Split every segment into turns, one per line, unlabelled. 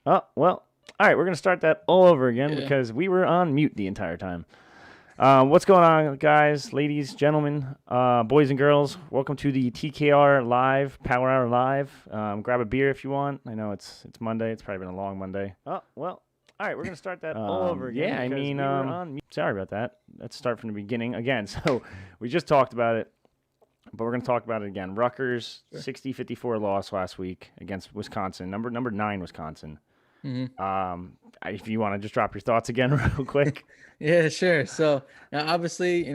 Oh, well, all right, we're going to start that all over again
Yeah.
because we were on mute the entire time. What's going on, guys, ladies, gentlemen, boys and girls? Welcome to the TKR Live, Power Hour Live. Grab a beer if you want. I know it's Monday. It's probably been a long Monday. Oh, well, all right, we're going to start that all over again.
Yeah, I
because
mean,
we were on mute. Sorry about that. Let's start from the beginning again. So we just talked about it, but we're going to talk about it again. Rutgers, 60-54 loss last week against Wisconsin, number 9 Wisconsin. If you want to just drop your thoughts again real quick.
Yeah, sure. So now obviously,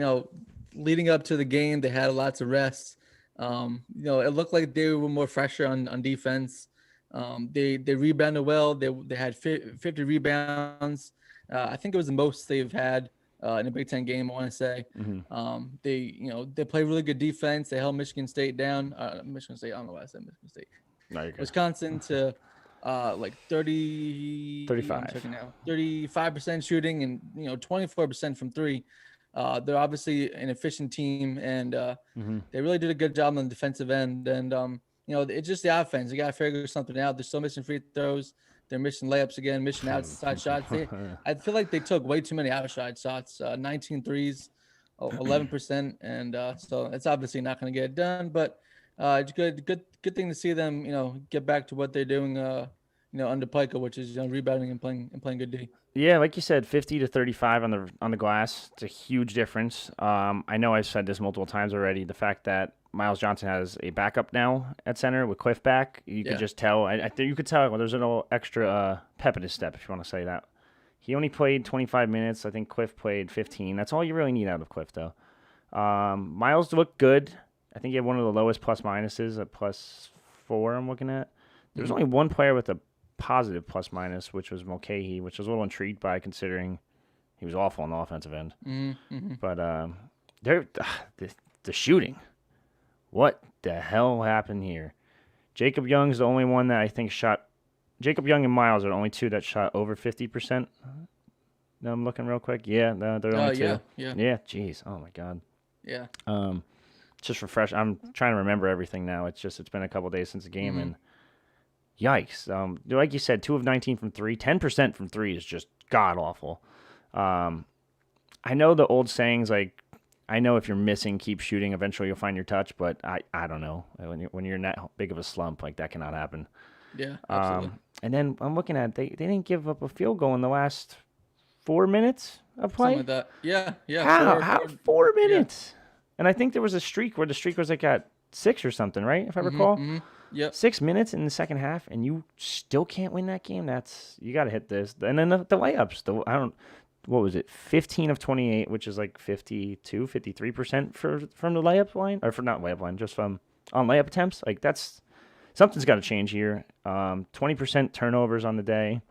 leading up to the game, they had lots of rests. It looked like they were more fresher on defense. They rebounded well. They had 50 rebounds. I think it was the most they've had in a Big Ten game, I want to say. They play really good defense. They held Michigan State down. Michigan State, I don't know why I said Michigan State.
No, you're good.
Wisconsin to like
35.
35% shooting and 24% from three. They're obviously an efficient team, and they really did a good job on the defensive end. And it's just the offense. You got to figure something out. They're still missing free throws. They're missing layups again, missing outside shots. I feel like they took way too many outside shots. 19 threes, 11%, and so it's obviously not going to get it done. But it's good thing to see them, get back to what they're doing, under Pica, which is rebounding and playing good D.
Yeah, like you said, 50-35 on the glass. It's a huge difference. I know I've said this multiple times already. The fact that Miles Johnson has a backup now at center with Cliff back, you could just tell. I think you could tell. Well, there's a little extra pep in his step, if you want to say that. He only played 25 minutes. I think Cliff played 15. That's all you really need out of Cliff, though. Miles looked good. I think he had one of the lowest plus minuses at +4. I'm looking at. There's only one player with a positive plus minus, which was Mulcahy, which I was a little intrigued by considering he was awful on the offensive end. But the shooting, what the hell happened here? Jacob Young's the only one that I think shot. Jacob Young and Miles are the only two that shot over 50%. No, I'm looking real quick. Yeah, they're the only two. Yeah. Jeez. Oh my God.
Yeah.
Just refresh. I'm trying to remember everything now. It's been a couple days since the game, and yikes. Like you said, 2 of 19 from 3. 10% from 3 is just god awful. I know the old sayings like, I know if you're missing, keep shooting. Eventually you'll find your touch, but I don't know. When you're in that big of a slump, like that cannot happen.
Yeah, absolutely.
And then I'm looking at they didn't give up a field goal in the last 4 minutes of play.
Something like that. Yeah.
How 4 minutes? Yeah. And I think there was a streak where the streak was like at 6 or something, right? If I recall.
Yep.
6 minutes in the second half, and you still can't win that game. You got to hit this. And then the layups. What was it? 15 of 28, which is like 52, 53% from the layup line, or for not layup line, just from on layup attempts. Like something's got to change here. 20% turnovers on the day.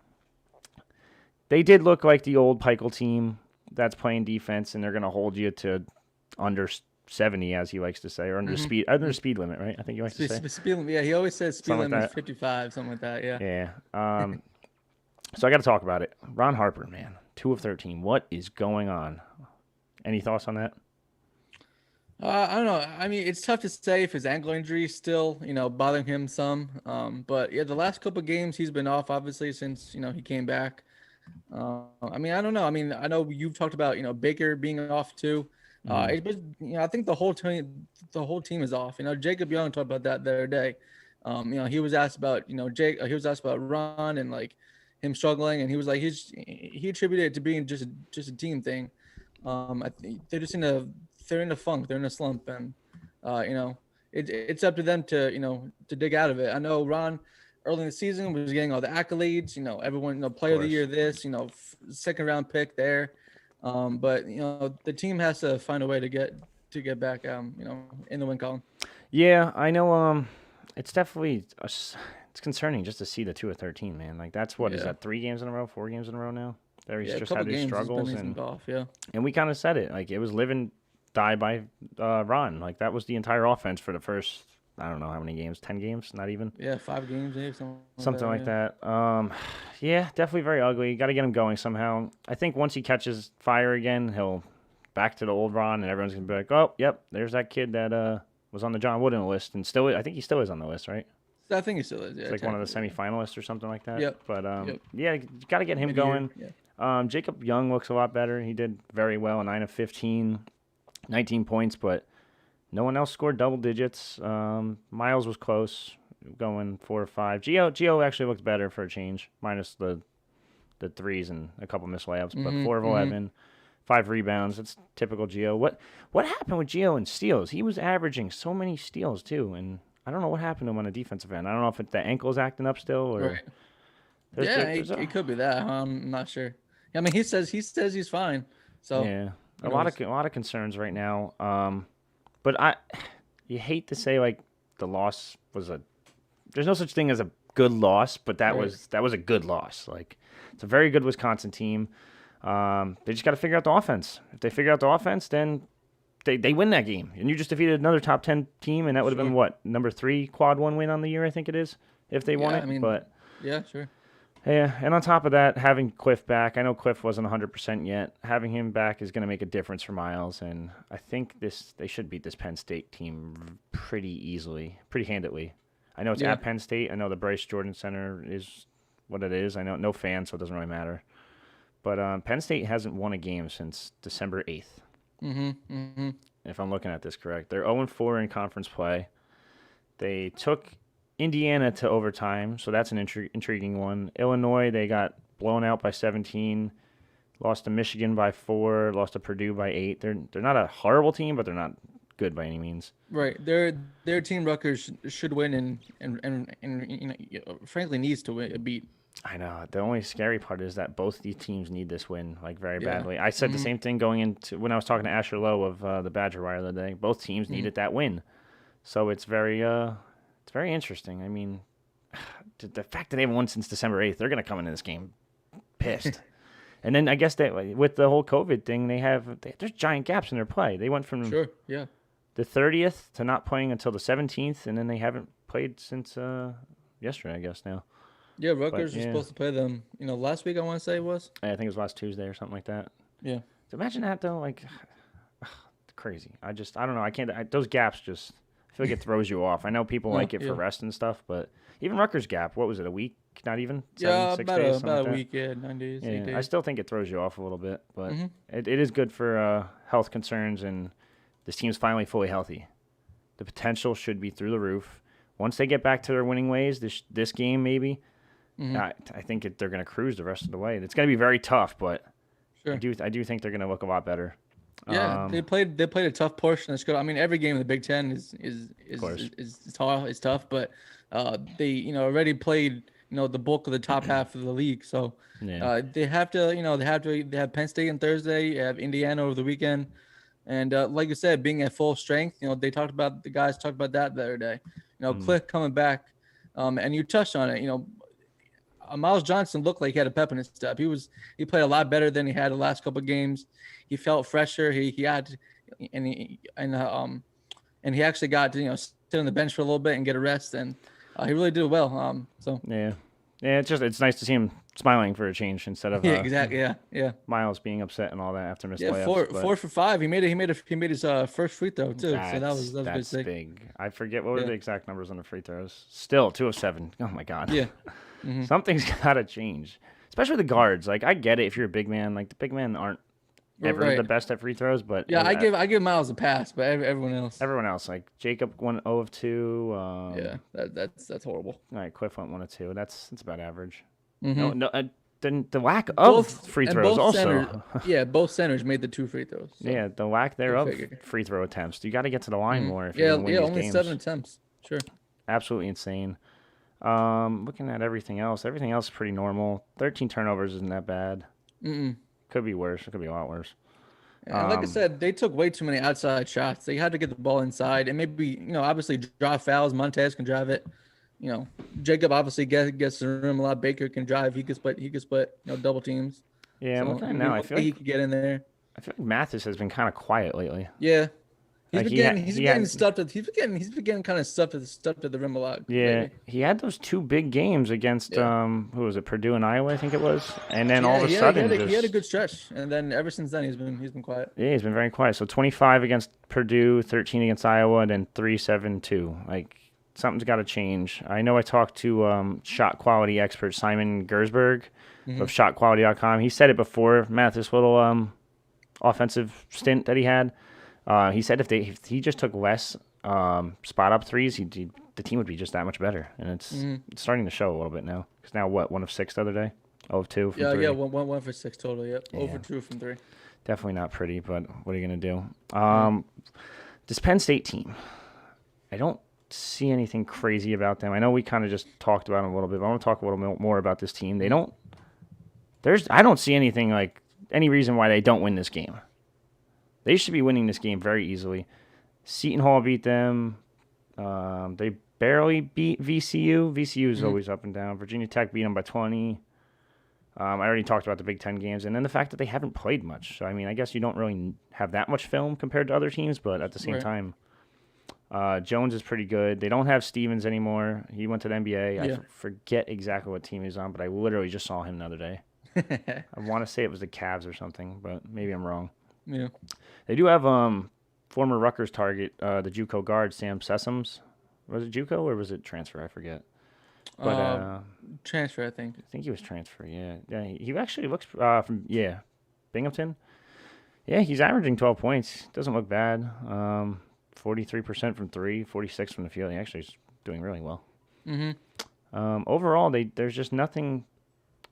They did look like the old Pikel team that's playing defense, and they're going to hold you to under 70, as he likes to say, or under the speed limit, right? I think he likes to say.
Speed limit, yeah. He always says speed limit is 55, something like that, yeah.
Yeah. So I got to talk about it. Ron Harper, man, 2 of 13. What is going on? Any thoughts on that?
I don't know. I mean, it's tough to say if his ankle injury is still, bothering him some. But yeah, the last couple of games he's been off, obviously, since he came back. I mean, I don't know. I mean, I know you've talked about Baker being off too. I think the whole team is off. Jacob Young talked about that the other day. He was asked about he was asked about Ron and like him struggling, and he was like he attributed it to being just a team thing. I think they're just in a funk, they're in a slump, and it's up to them to dig out of it. I know Ron early in the season was getting all the accolades, everyone, player of the year, this, second round pick there. But the team has to find a way to get back, in the win column.
Yeah, I know. It's definitely it's concerning just to see the 2 of 13, man. Like that's what is that 3 games in a row, 4 games in a row now. He's just had his struggles, and we kind of said it. Like it was live and die by Ron. Like that was the entire offense for the first. I don't know how many games, 10 games, not even.
Yeah, 5 games, maybe
something like that. Yeah, definitely very ugly. Got to get him going somehow. I think once he catches fire again, he'll back to the old Ron, and everyone's gonna be like, "Oh, yep, there's that kid that was on the John Wooden list, and still, I think he still is on the list, right?"
I think he still is. Yeah,
it's like one of the semifinalists or something like that.
Yep.
But
Yep.
yeah, you got to get him going.
Yeah.
Jacob Young looks a lot better. He did very well, 9 of 15, 19 points, but no one else scored double digits. Miles was close, going 4 or 5. Gio actually looked better for a change, minus the threes and a couple missed layups, but 4 of 11, 5 rebounds. That's typical Gio. What happened with Gio and steals? He was averaging so many steals too, and I don't know what happened to him on the defensive end. I don't know if the ankle's acting up still or.
Right. It could be that. I'm not sure. I mean, he says he's fine. So
yeah, a lot of concerns right now. But you hate to say like the loss was there's no such thing as a good loss, but that was a good loss. Like it's a very good Wisconsin team. They just got to figure out the offense. If they figure out the offense, then they win that game. And you just defeated another top 10 team, and that would have been what, number 3 quad 1 win on the year, I think it is, if they won it.
I mean,
but
yeah, sure.
Yeah, and on top of that, having Cliff back, I know Cliff wasn't 100% yet. Having him back is going to make a difference for Miles, and I think they should beat this Penn State team pretty easily, pretty handedly. I know it's at Penn State. I know the Bryce Jordan Center is what it is. I know no fans, so it doesn't really matter. But Penn State hasn't won a game since December 8th. If I'm looking at this correct. They're 0-4 in conference play. They took Indiana to overtime, so that's an intriguing one. Illinois, they got blown out by 17, lost to Michigan by 4, lost to Purdue by 8. They're not a horrible team, but they're not good by any means.
Right. Their team Rutgers should win and frankly needs to beat.
I know. The only scary part is that both these teams need this win like very badly. I said the same thing going into when I was talking to Asher Lowe of the Badger Wire the other day. Both teams needed that win, so it's very interesting. I mean, the fact that they haven't won since December 8th, they're going to come into this game pissed. And then I guess that with the whole COVID thing, there's giant gaps in their play. They went from the 30th to not playing until the 17th, and then they haven't played since yesterday, I guess now.
Yeah, Rutgers was supposed to play them, last week I want to say it was.
I think it was last Tuesday or something like that.
Yeah.
So imagine that, though. Like, crazy. I don't know. I can't. Those gaps just, I feel like it throws you off. I know people like it for rest and stuff, but even Rutgers gap, what was it, a week? Not even? 6 days?
About a week, 9 days, 8 days.
I still think it throws you off a little bit, but it is good for health concerns, and this team's finally fully healthy. The potential should be through the roof. Once they get back to their winning ways, this game maybe, I think they're going to cruise the rest of the way. It's going to be very tough, but I do think they're going to look a lot better.
Yeah, they played a tough portion of the schedule. I mean, every game in the Big Ten is tough, but they already played the bulk of the top half of the league, so they have to they have Penn State on Thursday, you have Indiana over the weekend, and like you said, being at full strength, the guys talked about that the other day. Cliff coming back, and you touched on it. Miles Johnson looked like he had a pep in his step. He played a lot better than he had the last couple of games. He felt fresher. He actually got to sit on the bench for a little bit and get a rest, and he really did well.
It's nice to see him smiling for a change instead of
exactly
Miles being upset and all that after missed layups.
4 for 5. He made his first free throw too. So that was
big. I forget what were the exact numbers on the free throws. Still 2 of 7. Oh my god.
Yeah.
Something's got to change, especially the guards. Like I get it if you're a big man. Like the big men aren't ever the best at free throws, but
I give Miles a pass, but everyone else
like Jacob went 0 of 2.
That's horrible.
All right, Cliff went 1 of 2. That's about average.
Mm-hmm.
Then the lack of free throws also.
Both centers made the 2 free throws. So.
Yeah, the lack thereof free throw attempts. You got to get to the line more if you're going to win these
only
games.
7 attempts. Sure.
Absolutely insane. Looking at everything else is pretty normal. 13 turnovers isn't that bad. Could be worse. It could be a lot worse.
And like I said, they took way too many outside shots. They had to get the ball inside, and maybe obviously draw fouls. Montez can drive it. Jacob obviously gets the rim a lot. Baker can drive. He could split. Double teams.
Yeah, I'm looking at it now. I feel like
he could get in there.
I feel like Mathis has been kind of quiet lately.
Yeah. He's been getting stuffed at the rim a lot.
Yeah, lately. He had those 2 big games against who was it, Purdue and Iowa, I think it was, and then all of a sudden
he had a good stretch, and then ever since then he's been quiet.
Yeah, he's been very quiet. So 25 against Purdue, 13 against Iowa, and then 3-7-2. Like something's got to change. I know I talked to shot quality expert Simon Gersberg of shotquality.com. He said it before, Matt, this little offensive stint that he had. He said if he just took less spot up threes, the team would be just that much better. And it's starting to show a little bit now. Because now, 1 of 6 the other day? 0 of 2 from 3?
Yeah, one for 6 total, yep.
Yeah.
0 for 2 from 3.
Definitely not pretty, but what are you going to do? This Penn State team, I don't see anything crazy about them. I know we kind of just talked about them a little bit, but I want to talk a little more about this team. I don't see anything like any reason why they don't win this game. They should be winning this game very easily. Seton Hall beat them. They barely beat VCU. VCU is always up and down. Virginia Tech beat them by 20. I already talked about the Big Ten games, and then the fact that they haven't played much. So, I mean, I guess you don't really have that much film compared to other teams, but at the same time, Jones is pretty good. They don't have Stevens anymore. He went to the NBA.
Yeah.
I forget exactly what team he's on, but I literally just saw him the other day. I want to say it was the Cavs or something, but maybe I'm wrong.
Yeah.
They do have former Rutgers target, the JUCO guard, Sam Sessoms. Was it JUCO or was it transfer? I forget. But
transfer, I think.
I think he was transfer. Yeah. He actually looks from Binghamton. Yeah, he's averaging 12 points. Doesn't look bad. 43% from 3, 46 from the field. He actually is doing really well. Overall, there's just nothing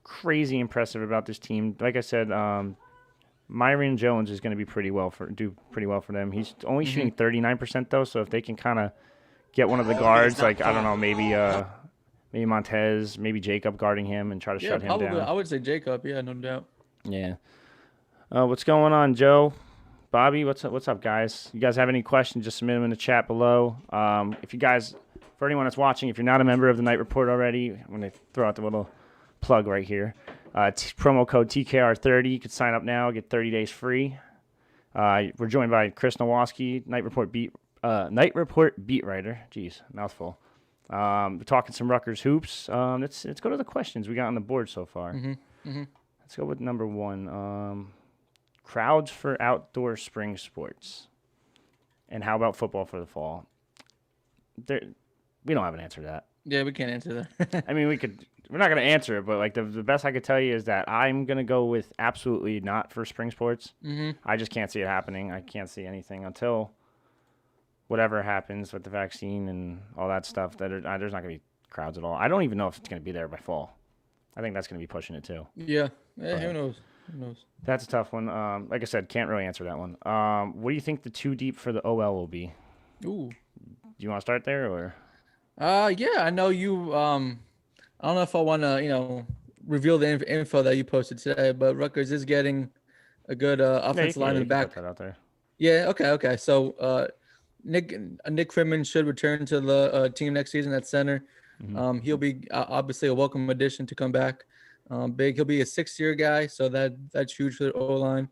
crazy impressive about this team. Like I said, Myron Jones is going to be do pretty well for them. He's only shooting 39% though, so if they can kind of get one of the guards, like I don't know, maybe Montez, maybe Jacob guarding him and try to shut him down.
I would say Jacob. Yeah, no doubt.
Yeah. What's going on, Joe? Bobby, what's up, guys? You guys have any questions, just submit them in the chat below. If you guys, for anyone that's watching, if you're not a member of the Night Report already, I'm going to throw out the little plug right here. Promo code TKR30. You can sign up now, get 30 days free. We're joined by Chris Nalwasky, Night Report beat writer. Jeez, mouthful. We're talking some Rutgers hoops. Let's go to the questions we got on the board so far. Let's go with number 1. Crowds for outdoor spring sports. And how about football for the fall? We don't have an answer to that.
Yeah, we can't answer that.
I mean, we're not going to answer it, but like the best I could tell you is that I'm going to go with absolutely not for spring sports. I just can't see it happening. I can't see anything until whatever happens with the vaccine and all that stuff. There's not going to be crowds at all. I don't even know if it's going to be there by fall. I think that's going to be pushing it too.
Yeah, who knows?
That's a tough one. Like I said, can't really answer that one. What do you think the 2 deep for the OL will be?
Ooh.
Do you want to start there or?
Yeah, I know you. I don't know if I want to, reveal the info that you posted today, but Rutgers is getting a good offensive lineman back.
Put that out there.
Yeah. Okay. So Nick Freeman should return to the team next season at center. He'll be obviously a welcome addition to come back. Big. He'll be a 6-year guy, so that's huge for the O-line.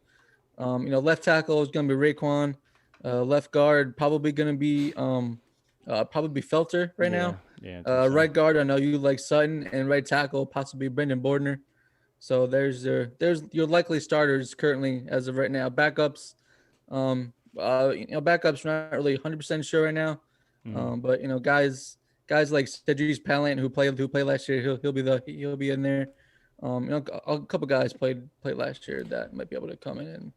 Left tackle is going to be Raekwon. Left guard probably going to be probably Felter now. Yeah. Right guard, I know you like Sutton, and right tackle possibly Brendan Bordner. So there's your likely starters currently as of right now. Backups, backups not really 100% sure right now. But guys like Cedric Palant who played last year, he'll be in there. A couple guys played last year that might be able to come in and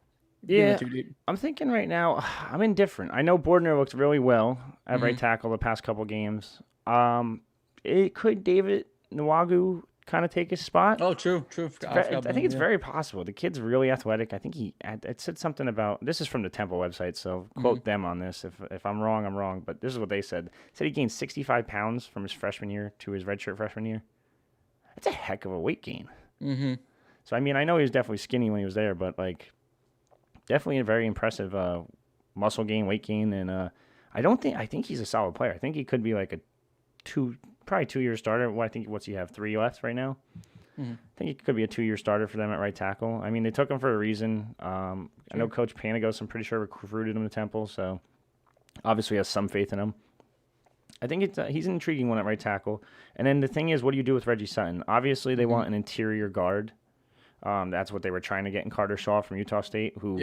I'm thinking right now, I'm indifferent. I know Bordner looked really well at right tackle the past couple games. Could David Nwagu kind of take his spot? Oh, true.
I think it's very possible. The kid's really athletic. I think it said something about, this is from the Temple website, so quote them on this. If I'm wrong, I'm wrong. But this is what they said. Said he gained 65 pounds from his freshman year to his redshirt freshman year. That's a heck of a weight gain. So, I mean, I know he was definitely skinny when he was there, but, like, definitely a very impressive muscle gain, weight gain. And I think he's a solid player. I think he could be like probably 2-year starter. What's he have, 3 left right now? I think he could be a 2-year starter for them at right tackle. I mean, they took him for a reason. I know Coach Panagos, I'm pretty sure, recruited him to Temple, so obviously has some faith in him. I think he's an intriguing one at right tackle. And then the thing is, what do you do with Reggie Sutton? Obviously, they want an interior guard. That's what they were trying to get in Carter Shaw from Utah State, who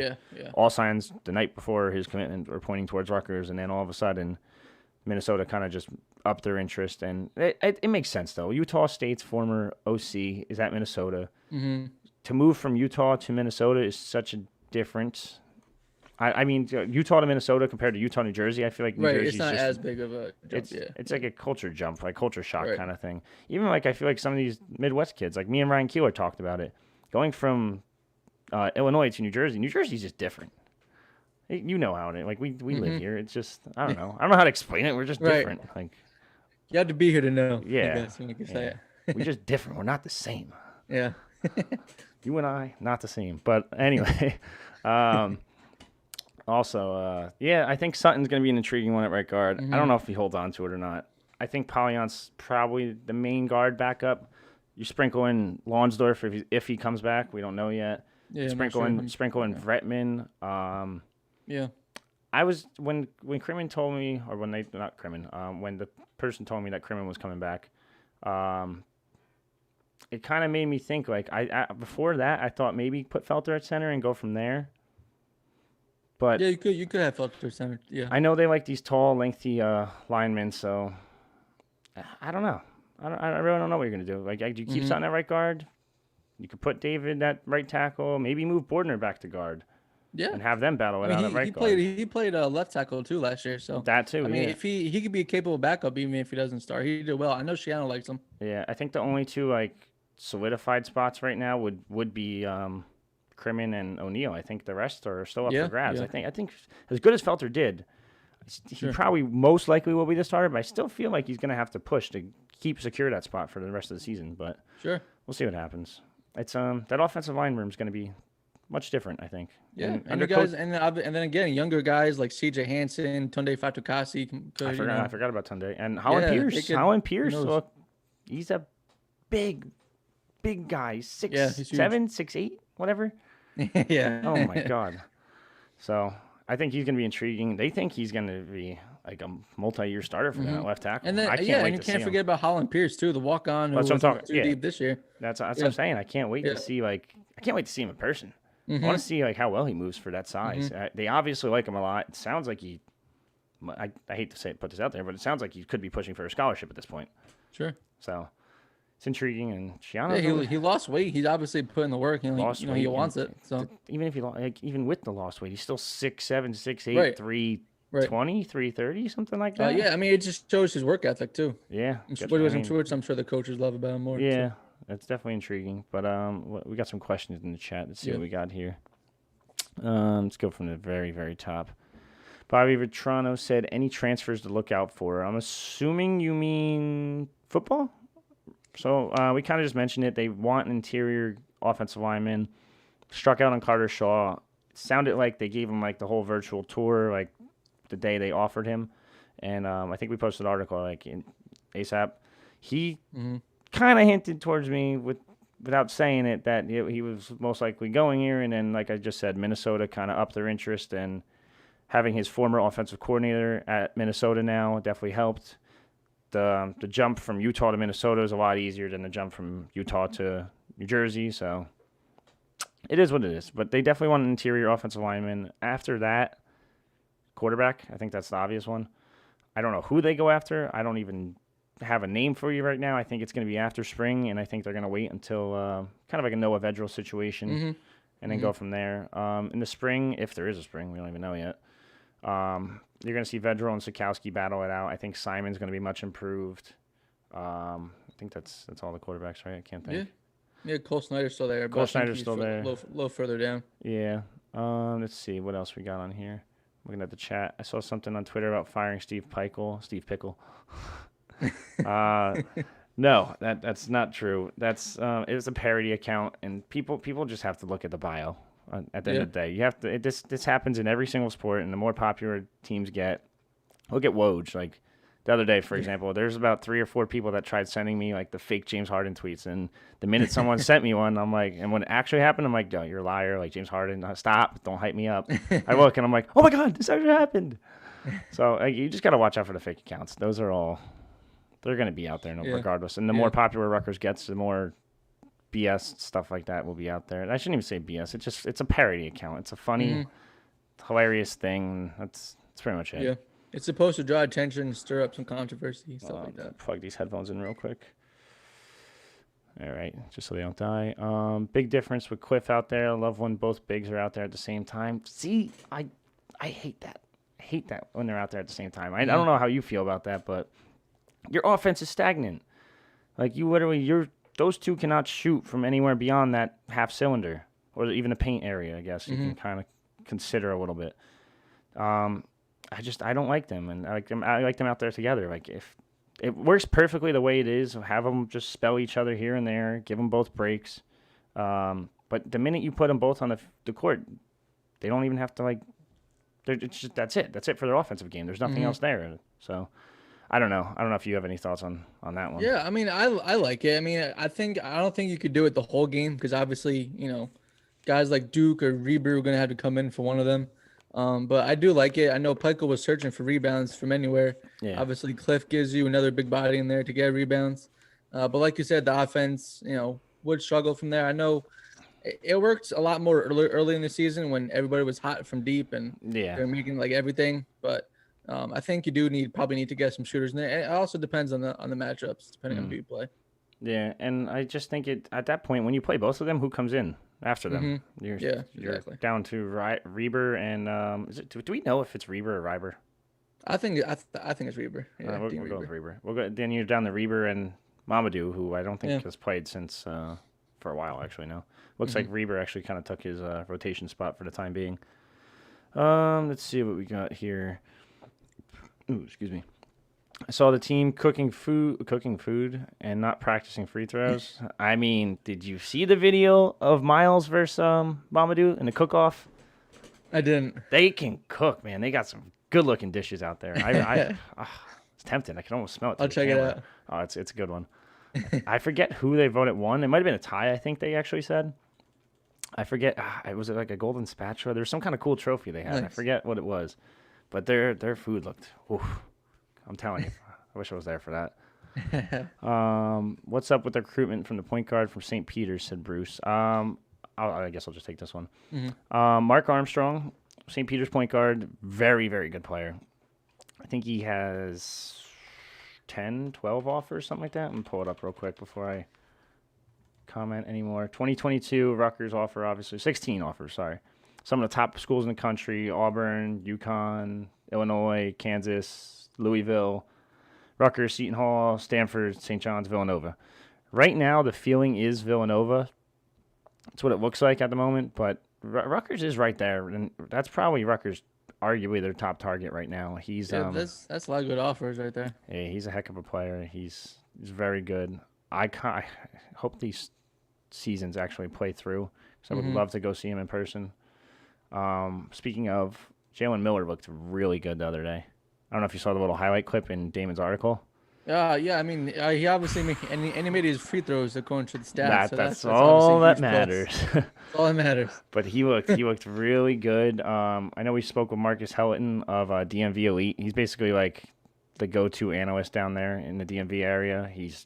all signs the night before his commitment were pointing towards Rutgers, and then all of a sudden Minnesota kind of just up their interest, and it makes sense though. Utah State's former OC is at Minnesota.
Mm-hmm.
To move from Utah to Minnesota is such a difference. I mean, Utah to Minnesota compared to Utah, New Jersey, I feel like New Jersey's
It's not
just,
as big of a jump.
it's like a culture jump, like culture shock
Right.
kind of thing. Even like I feel like some of these Midwest kids, like me and Ryan Keeler talked about it, going from Illinois to New Jersey's just different. You know how it is. Like we live here. It's just I don't know. I don't know how to explain it. We're just different. Like
you have to be here to know.
Yeah.
I guess you could say it.
we're just different. We're not the same.
Yeah.
You and I, not the same. But anyway, also, I think Sutton's going to be an intriguing one at right guard. I don't know if he holds on to it or not. I think Pollion's probably the main guard backup. You sprinkle in Lonsdorf if he comes back. We don't know yet.
Yeah.
Sprinkle in Vretman.
Yeah.
I was when Crimmon told me, or when when the person told me that Crimmon was coming back, it kind of made me think like I before that I thought maybe put Felter at center and go from there. But
yeah, you could have Felter center. Yeah.
I know they like these tall, lengthy linemen, so I don't know. I really don't know what you're gonna do. Like, do you keep Sutton at right guard? You could put David at right tackle. Maybe move Bordner back to guard.
Yeah.
And have them battle it out at right guard.
He played left tackle too last year, so
That too.
I mean, if he could be a capable backup even if he doesn't start, he did well. I know Shiano likes him.
Yeah, I think the only two like solidified spots right now would be Crimmon and O'Neal. I think the rest are still up for grabs.
Yeah.
I think as good as Felter did, he probably most likely will be the starter. But I still feel like he's going to have to push to keep secure that spot for the rest of the season. But we'll see what happens. It's that offensive line room is going to be much different, I think.
Yeah, and you guys, and then again, younger guys like C.J. Hansen, Tunde Fatukasi.
I forgot about Tunde and Holland Pierce. Holland Pierce, look, he's a big guy. He's 6'7", 6'8", whatever.
Yeah.
Oh my God. So I think he's going to be intriguing. They think he's going to be like a multi-year starter for them at left tackle.
And then
I can't wait
and you
to see
can't forget about Holland Pierce too, the walk-on who was too deep this year.
That's what I'm saying. I can't wait to see I can't wait to see him in person. I want to see like how well he moves for that size. They obviously like him a lot. It sounds like I hate to put this out there, but it sounds like he could be pushing for a scholarship at this point.
Sure.
So it's intriguing, and Shiano.
He lost weight. He's obviously putting the work. He wants it. So
even if even with the lost weight, he's still 6'7", 6'8", 320, 330, something like that.
Yeah, I mean, it just shows his work ethic too.
Yeah,
I'm sure the coaches love about him more.
Yeah. So. That's definitely intriguing. But we got some questions in the chat. Let's see what we got here. Let's go from the very, very top. Bobby Vitrano said, any transfers to look out for? I'm assuming you mean football? So we kind of just mentioned it. They want an interior offensive lineman. Struck out on Carter Shaw. It sounded like they gave him like the whole virtual tour like the day they offered him. And I think we posted an article like in ASAP. He... kind of hinted towards me without saying it that he was most likely going here, and then like I just said, Minnesota kind of upped their interest, and having his former offensive coordinator at Minnesota now definitely helped. The jump from Utah to Minnesota is a lot easier than the jump from Utah to New Jersey, so it is what it is. But they definitely want an interior offensive lineman. After that, quarterback, I think that's the obvious one. I don't know who they go after. I don't even have a name for you right now. I think it's going to be after spring, and I think they're going to wait until kind of like a Noah Vedral situation and then go from there. In the spring, if there is a spring, we don't even know yet, you're going to see Vedral and Sikowski battle it out. I think Simon's going to be much improved. I think that's all the quarterbacks, right? I can't think.
Yeah, Cole Snyder's still there.
Cole Snyder's still there.
A little further down.
Yeah. Let's see. What else we got on here? Looking at the chat. I saw something on Twitter about firing Steve Pickle. No, that's not true. That's it was a parody account, and people just have to look at the bio. At the end of the day, you have to. This happens in every single sport, and the more popular teams get, look at Woj. Like the other day, for example, there's about 3 or 4 people that tried sending me like the fake James Harden tweets, and the minute someone sent me one, I'm like, and when it actually happened, I'm like, "No, you're a liar! Like James Harden, stop! Don't hype me up." I look and I'm like, "Oh my God, this actually happened!" So you just got to watch out for the fake accounts. Those are all. They're going to be out there regardless. And the more popular Rutgers gets, the more BS stuff like that will be out there. And I shouldn't even say BS. It's a parody account. It's a funny, hilarious thing. That's pretty much it.
Yeah. It's supposed to draw attention, stir up some controversy, stuff like that.
Plug these headphones in real quick. All right, just so they don't die. Big difference with Cliff out there. I love when both bigs are out there at the same time. See, I hate that. I hate that when they're out there at the same time. I don't know how you feel about that, but your offense is stagnant. Like, those two cannot shoot from anywhere beyond that half cylinder or even the paint area, I guess you can kind of consider a little bit. I don't like them, and I like them out there together. Like, if it works perfectly the way it is, have them just spell each other here and there, give them both breaks. But the minute you put them both on the court, they don't even have to, like, that's it. That's it for their offensive game. There's nothing else there. So I don't know. I don't know if you have any thoughts on that one.
Yeah, I mean, I like it. I mean, I don't think you could do it the whole game because obviously, guys like Duke or Reber are going to have to come in for one of them. But I do like it. I know Pico was searching for rebounds from anywhere.
Yeah.
Obviously, Cliff gives you another big body in there to get rebounds. But like you said, the offense, would struggle from there. I know it worked a lot more early in the season when everybody was hot from deep and they're making like everything. But I think you do probably need to get some shooters in there. It also depends on the matchups, depending on who you play.
Yeah, and I just think at that point when you play both of them, who comes in after them?
You're
down to Reber and do we know if it's Reber or Riber?
I think it's Reber. Yeah,
we'll go with Reber. Then you're down to Reber and Mamadou, who I don't think has played since for a while actually now. Looks like Reber actually kind of took his rotation spot for the time being. Let's see what we got here. Ooh, excuse me. I saw the team cooking food and not practicing free throws. I mean, did you see the video of Miles versus Mamadou in the cook-off?
I didn't.
They can cook, man. They got some good-looking dishes out there. It's tempting. I can almost smell it.
I'll check it out.
Oh, it's a good one. I forget who they voted won. It might have been a tie, I think they actually said. I forget. It was like a golden spatula. There was some kind of cool trophy they had. Nice. I forget what it was. But their food looked, oof, I'm telling you, I wish I was there for that. What's up with the recruitment from the point guard from St. Peter's, said Bruce. I guess I'll just take this one. Mark Armstrong, St. Peter's point guard, very, very good player. I think he has 10, 12 offers, something like that. I'm going to pull it up real quick before I comment anymore. 2022 Rutgers offer, obviously. 16 offers, sorry. Some of the top schools in the country: Auburn, UConn, Illinois, Kansas, Louisville, Rutgers, Seton Hall, Stanford, St. John's, Villanova. Right now, the feeling is Villanova. That's what it looks like at the moment, but Rutgers is right there, and that's probably Rutgers, arguably their top target right now. He's
that's a lot of good offers right there.
Yeah, he's a heck of a player. He's very good. I hope these seasons actually play through, because I would love to go see him in person. Speaking of, Jalen Miller looked really good the other day. I don't know if you saw the little highlight clip in Damon's article.
Yeah, I mean, he obviously made his free throws according to the stats.
That's all that matters.
That's all that matters.
But he looked really good. I know we spoke with Marcus Helleton of DMV Elite. He's basically like the go-to analyst down there in the DMV area. He's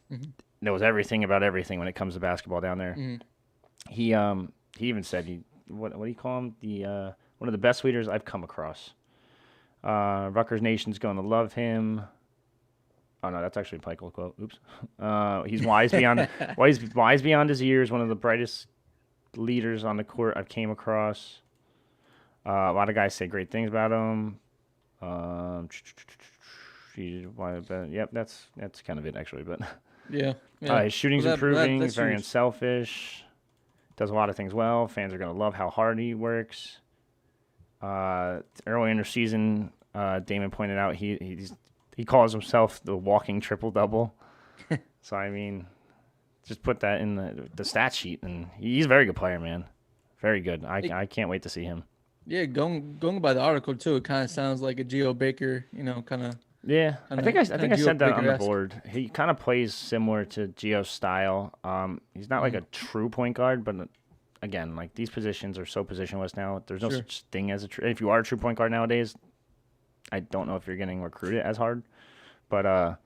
knows everything about everything when it comes to basketball down there. He even said what do you call him? One of the best leaders I've come across. Rutgers Nation's going to love him. Oh no, that's actually a Pikel quote. Oops. He's wise beyond his years. One of the brightest leaders on the court I've came across. A lot of guys say great things about him. Yep, that's kind of it actually. But
yeah.
His shooting's improving. He's very unselfish. Does a lot of things well. Fans are going to love how hard he works. Early in the season, Damon pointed out he calls himself the walking triple-double. So, I mean, just put that in the stat sheet. And he's a very good player, man. Very good. I can't wait to see him.
Yeah, going by the article, too, it kind of sounds like a Geo Baker, kind of.
Yeah, I think I said that on the board. He kind of plays similar to Gio's style. He's not like a true point guard, but again, like these positions are so positionless now. There's no such thing as if you are a true point guard nowadays, I don't know if you're getting recruited as hard. But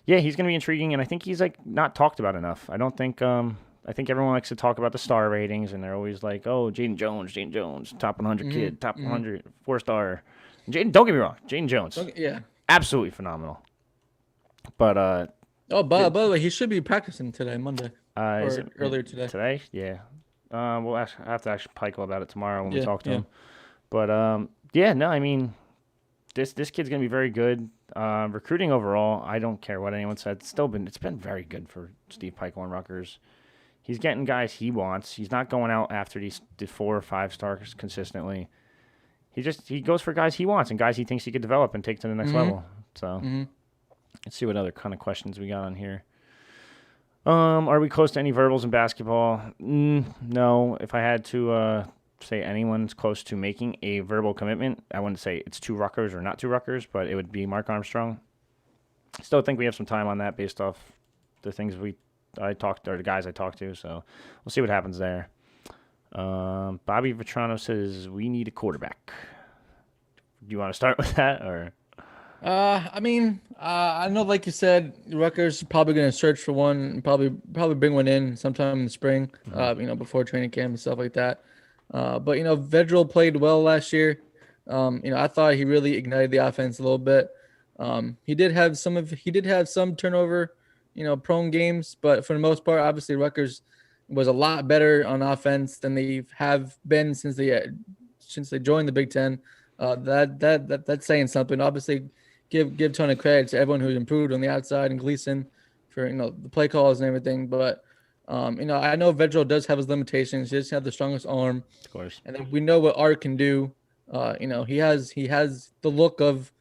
yeah, he's going to be intriguing, and I think he's like not talked about enough. I don't think I think everyone likes to talk about the star ratings, and they're always like, oh, Jaden Jones, top 100 kid, top 100, 4-star. Don't get me wrong, Jaden Jones,
Yeah.
absolutely phenomenal. But
By the way, he should be practicing today, Monday,
is
or
it
earlier today.
today? Yeah. We'll have to actually Pikel about it tomorrow when we
Yeah,
talk to
yeah.
him. But yeah, no, I mean, this kid's gonna be very good. Recruiting overall, I don't care what anyone said. It's been very good for Steve Pikel and Rutgers. He's getting guys he wants. He's not going out after these 4 or 5 stars consistently. He goes for guys he wants and guys he thinks he could develop and take to the next
Mm-hmm.
level. So
Mm-hmm.
let's see what other kind of questions we got on here. Are we close to any verbals in basketball? No. If I had to say anyone's close to making a verbal commitment, I wouldn't say it's to Rutgers or not to Rutgers, but it would be Mark Armstrong. Still think we have some time on that based off the things the guys I talked to. So we'll see what happens there. Bobby Vetrano says we need a quarterback. Do you want to start with that or?
I mean, I know, like you said, Rutgers is probably going to search for one and probably bring one in sometime in the spring. Before training camp and stuff like that. But Vedral played well last year. I thought he really ignited the offense a little bit. He did have some turnover, prone games, but for the most part, obviously Rutgers was a lot better on offense than they have been since they joined the Big Ten. That's saying something. Obviously, give a ton of credit to everyone who's improved on the outside and Gleason for the play calls and everything. But I know Vedral does have his limitations. He doesn't have the strongest arm,
Of course.
and then we know what Art can do. He has the look of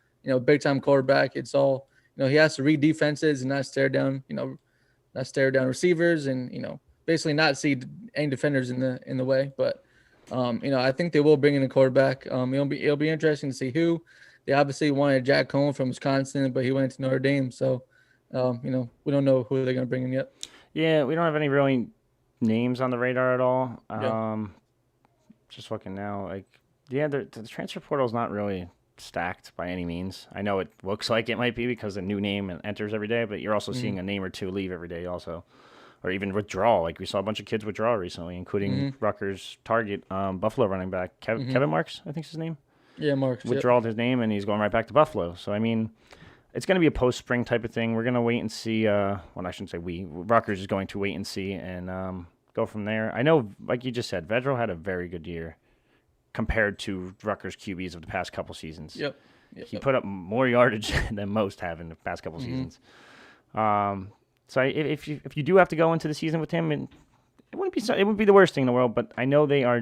big time quarterback. It's all he has to read defenses and not stare down receivers and basically not see any defenders in the way. But I think they will bring in a quarterback. It'll be interesting to see who. They obviously wanted Jack Cohn from Wisconsin, but he went to Notre Dame, so we don't know who they're going to bring in yet.
Yeah, we don't have any really names on the radar at all.
Yeah.
Just looking now, the transfer portal is not really stacked by any means. I know it looks like it might be because a new name enters every day, but you're also seeing a name or two leave every day also. Or even withdraw. Like we saw a bunch of kids withdraw recently, including Rutgers target Buffalo running back Kevin Marks, I think's his name.
Yeah, Marks.
Withdrawed his name, and he's going right back to Buffalo. So, I mean, it's going to be a post-spring type of thing. We're going to wait and see. I shouldn't say we. Rutgers is going to wait and see and go from there. I know, like you just said, Vedral had a very good year compared to Rutgers QBs of the past couple seasons.
Yep.
He put up more yardage than most have in the past couple seasons. So if you do have to go into the season with him, it wouldn't be the worst thing in the world. But I know they are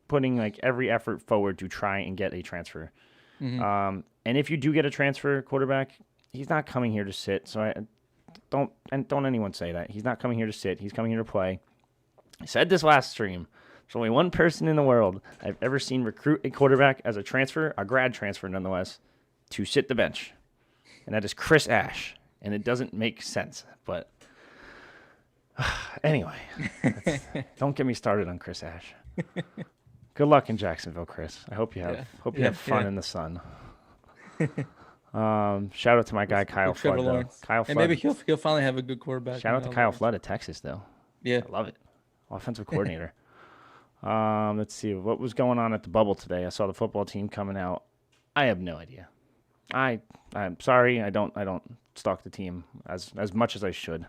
putting every effort forward to try and get a transfer. And if you do get a transfer quarterback, he's not coming here to sit. So don't anyone say that. He's not coming here to sit. He's coming here to play. I said this last stream. There's only one person in the world I've ever seen recruit a quarterback as a transfer, a grad transfer nonetheless, to sit the bench. And that is Chris Ash. And it doesn't make sense. But anyway, don't get me started on Chris Ash. Good luck in Jacksonville, Chris. I hope you have fun in the sun. Shout out to my guy Kyle Flood. Kyle Flood.
And maybe he'll finally have a good quarterback.
Shout out to Kyle Flood at Texas, though.
Yeah,
I love it. Offensive coordinator. Let's see what was going on at the bubble today. I saw the football team coming out. I have no idea. I'm sorry. I don't stalk the team as much as I should.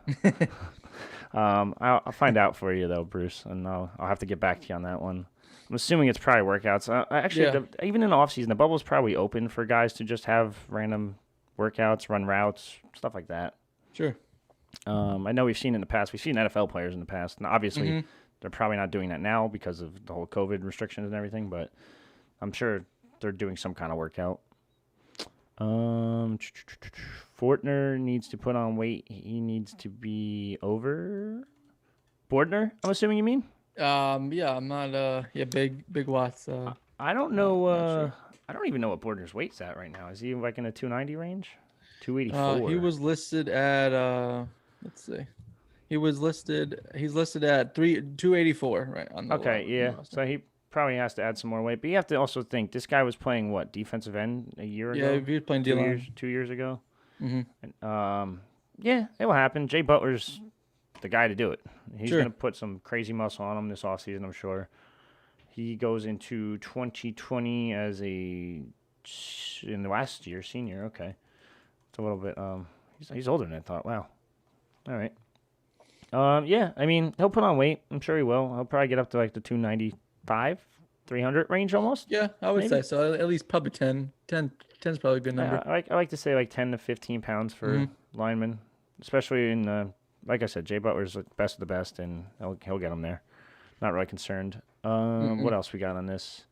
I'll find out for you though, Bruce, and I'll have to get back to you on that one. I'm assuming it's probably workouts. Even in the offseason, the bubble's probably open for guys to just have random workouts, run routes, stuff like that.
Sure.
I know we've seen in the past. We've seen NFL players in the past. Now, obviously, they're probably not doing that now because of the whole COVID restrictions and everything, but I'm sure they're doing some kind of workout. Fortner needs to put on weight. He needs to be over Bordner, I'm assuming you mean?
Yeah, I'm not big Watts.
I don't know
sure.
I don't even know what Bordner's weight's at right now. Is he in the 290 range? 284.
He was listed at let's see. He's listed at 284 right on the
Okay, yeah. So he probably has to add some more weight. But you have to also think this guy was playing what, defensive end a year ago?
Yeah, he was playing D-line.
2 years ago.
Mm-hmm.
And, yeah, it will happen. Jay Butler's the guy to do it. He's
Sure.
going to put some crazy muscle on him this offseason, I'm sure. He goes into 2020 as a in the last year, senior. Okay, it's a little bit. He's older than I thought. Wow. All right. Yeah. I mean, he'll put on weight. I'm sure he will. He'll probably get up to like the 295, 300 range almost.
Yeah, I would
maybe.
say so. At least probably 10. 10 is probably a good number.
I like to say like 10 to 15 pounds for linemen, especially in like I said, Jay Butler's the best of the best, and he'll get him there. Not really concerned. What else we got on this?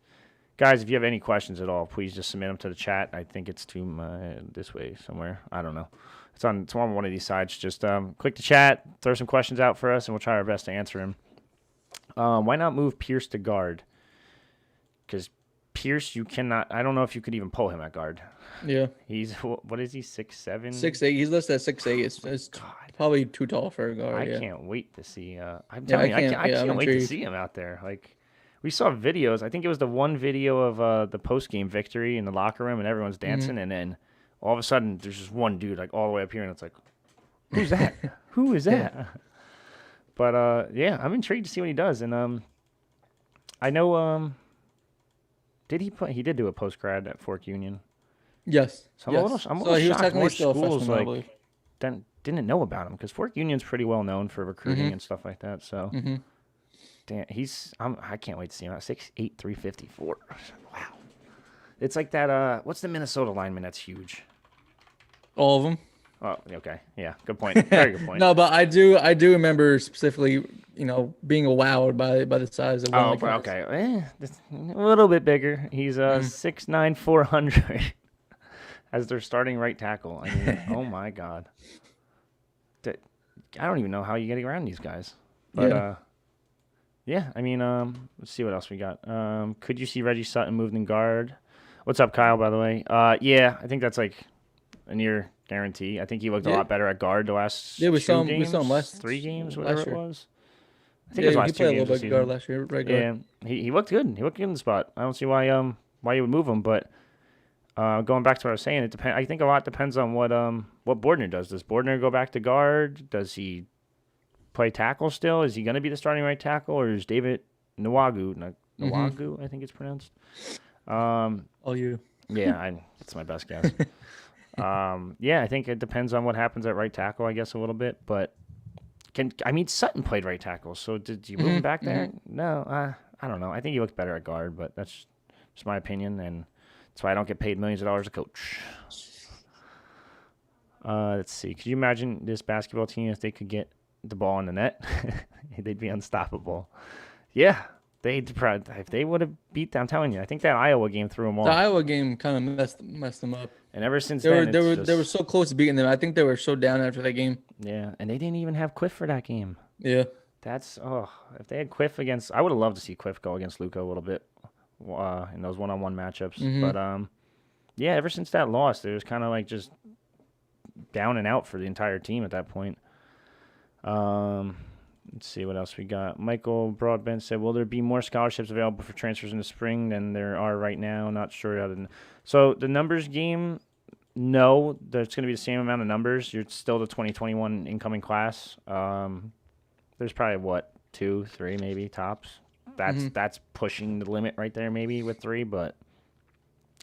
Guys, if you have any questions at all, please just submit them to the chat. I think it's this way somewhere. I don't know. It's on one of these sides. Just click the chat, throw some questions out for us, and we'll try our best to answer them. Why not move Pierce to guard? Because Pierce, you cannot. I don't know if you could even pull him at guard.
Yeah.
He's what is he? 6'7"?
6'8". He's listed at 6'8". It's probably too tall for a guard.
I can't wait to see. I'm telling you, I can't wait to see him out there. Like, we saw videos. I think it was the one video of the post game victory in the locker room, and everyone's dancing, and then all of a sudden there's just one dude like all the way up here, and it's like, who's that? Who is that? Yeah. But yeah, I'm intrigued to see what he does, and I know did he play? He did do a post grad at Fork Union.
Yes.
So I'm a little
he was
shocked more
still
schools
a freshman,
didn't know about him, because Fork Union's pretty well known for recruiting and stuff like that. So, damn, I can't wait to see him. 6'8", 354. Wow. It's like that. What's the Minnesota lineman that's huge?
All of them.
Oh, okay. Yeah, good point. Very good point.
No, but I do remember specifically, being wowed by the size of one.
Oh, okay. A little bit bigger. He's 6'9", 400 as their starting right tackle. I mean, oh my God. I don't even know how you get around these guys. But yeah, I mean, let's see what else we got. Could you see Reggie Sutton moved in guard? What's up, Kyle, by the way? Yeah, I think that's like a near guarantee. I think he looked a lot better at guard the last 2 games.
We saw him last
3 games, whatever it was. I think
it
was last
he
2
played
games
a little bit guard last year. Right guard.
Yeah, he looked good. He looked good in the spot. I don't see why you would move him, but going back to what I was saying, it depends. I think a lot depends on what Bordner does. Does Bordner go back to guard? Does he play tackle still? Is he going to be the starting right tackle, or is David Nwagu, I think it's pronounced?
You.
Yeah, that's my best guess. Yeah, I think it depends on what happens at right tackle, I guess, a little bit. But Sutton played right tackle, so did you move him back there? No, I don't know. I think he looked better at guard, but that's just my opinion, and that's why I don't get paid millions of dollars to coach. Let's see. Could you imagine this basketball team if they could get the ball in the net? They'd be unstoppable. Yeah. If they would have beat them, I'm telling you, I think that Iowa game threw them off.
The Iowa game kind of messed them up.
And ever since
they were so close to beating them. I think they were so down after that game.
Yeah, and they didn't even have Quiff for that game.
Yeah.
If they had Quiff against, I would have loved to see Quiff go against Luka a little bit in those one-on-one matchups. But yeah, ever since that loss, it was kind of like just down and out for the entire team at that point. Let's see what else we got. Michael Broadbent said, will there be more scholarships available for transfers in the spring than there are right now? Not sure. So the numbers game, no, there's going to be the same amount of numbers. You're still the 2021 incoming class. There's probably, 2, 3 maybe tops. That's pushing the limit right there maybe with 3. But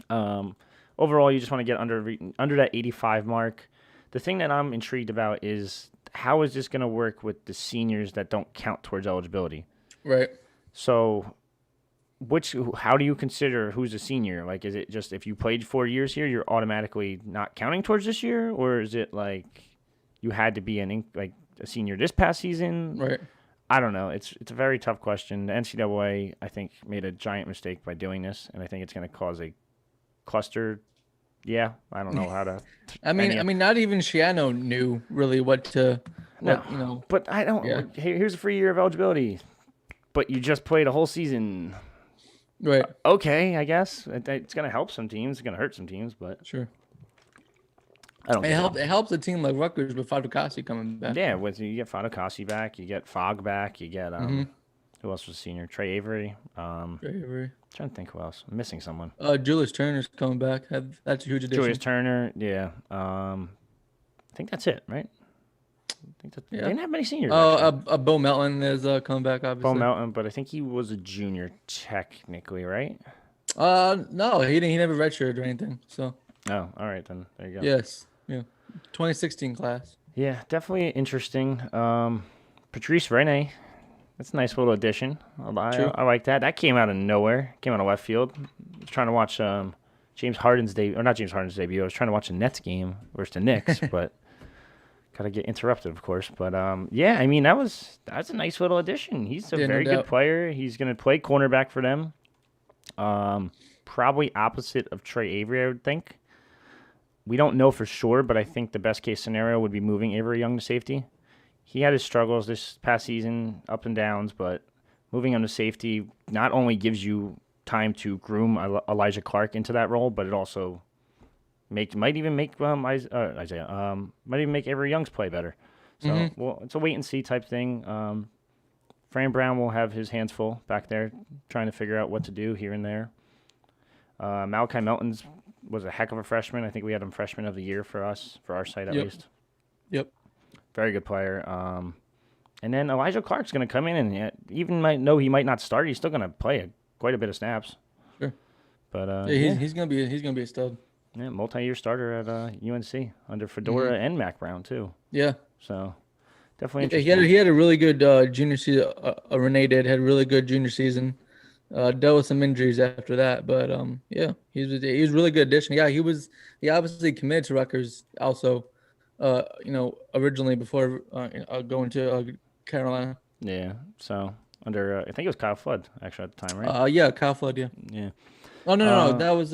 overall, you just want to get under that 85 mark. The thing that I'm intrigued about is, how is this going to work with the seniors that don't count towards eligibility?
Right.
So, how do you consider who's a senior? Like, is it just if you played 4 years here, you're automatically not counting towards this year? Or is it like you had to be a senior this past season?
Right.
I don't know. It's a very tough question. The NCAA, I think, made a giant mistake by doing this, and I think it's going to cause a cluster. Yeah, I don't know how to.
I mean, not even Shiano knew really what to.
No, but I don't. Yeah. Here's a free year of eligibility, but you just played a whole season.
Right.
Okay, I guess it's going to help some teams. It's going to hurt some teams, but
sure.
I don't.
It helps a team like Rutgers with Fadukasi coming back.
Yeah, you get Fadukasi back, you get Fogg back, you get who else was senior? Trey Avery.
Trey Avery.
Trying to think who else. I'm missing someone.
Julius Turner's coming back. That's a huge addition.
Julius Turner, yeah. I think that's it, right? They didn't have many seniors.
Bo Melton is coming back, obviously.
Bo Melton, but I think he was a junior technically, right?
No, he didn't. He never redshirted or anything. So
Oh, all right then. There you go.
yes, yeah, 2016 class.
Yeah, definitely interesting. Patrice Rene, that's a nice little addition.
True.
I like that. That came out of nowhere. Came out of left field. I was trying to watch James Harden's debut, or not James Harden's debut. I was trying to watch the Nets game versus the Knicks, but gotta get interrupted, of course. But yeah, I mean that's a nice little addition. He's a
Yeah, no
very good
doubt.
player. He's gonna play cornerback for them. Probably opposite of Trey Avery, I would think. We don't know for sure, but I think the best case scenario would be moving Avery Young to safety. He had his struggles this past season, up and downs, but moving him to safety not only gives you time to groom Elijah Clark into that role, but it also might even make Isaiah might even make Avery Young's play better. So well, it's a wait and see type thing. Fran Brown will have his hands full back there, trying to figure out what to do here and there. Malachi Melton's was a heck of a freshman. I think we had him freshman of the year for us, for our site at
Yep.
least.
Yep.
Very good player. And then Elijah Clark's going to come in and even he might not start. He's still going to play quite a bit of snaps.
Sure.
But
Yeah, he's gonna be a stud.
yeah, multi-year starter at UNC under Fedora and Mac Brown too.
Yeah.
So definitely
Yeah,
interesting.
he had a really good junior season. Renee had a really good junior season. Dealt with some injuries after that, but yeah, he was a really good addition. Yeah, he obviously committed to Rutgers also, originally before going to Carolina.
Yeah. So under I think it was Kyle Flood actually at the time, right?
Yeah, Kyle Flood. Yeah.
Yeah.
Oh no, that was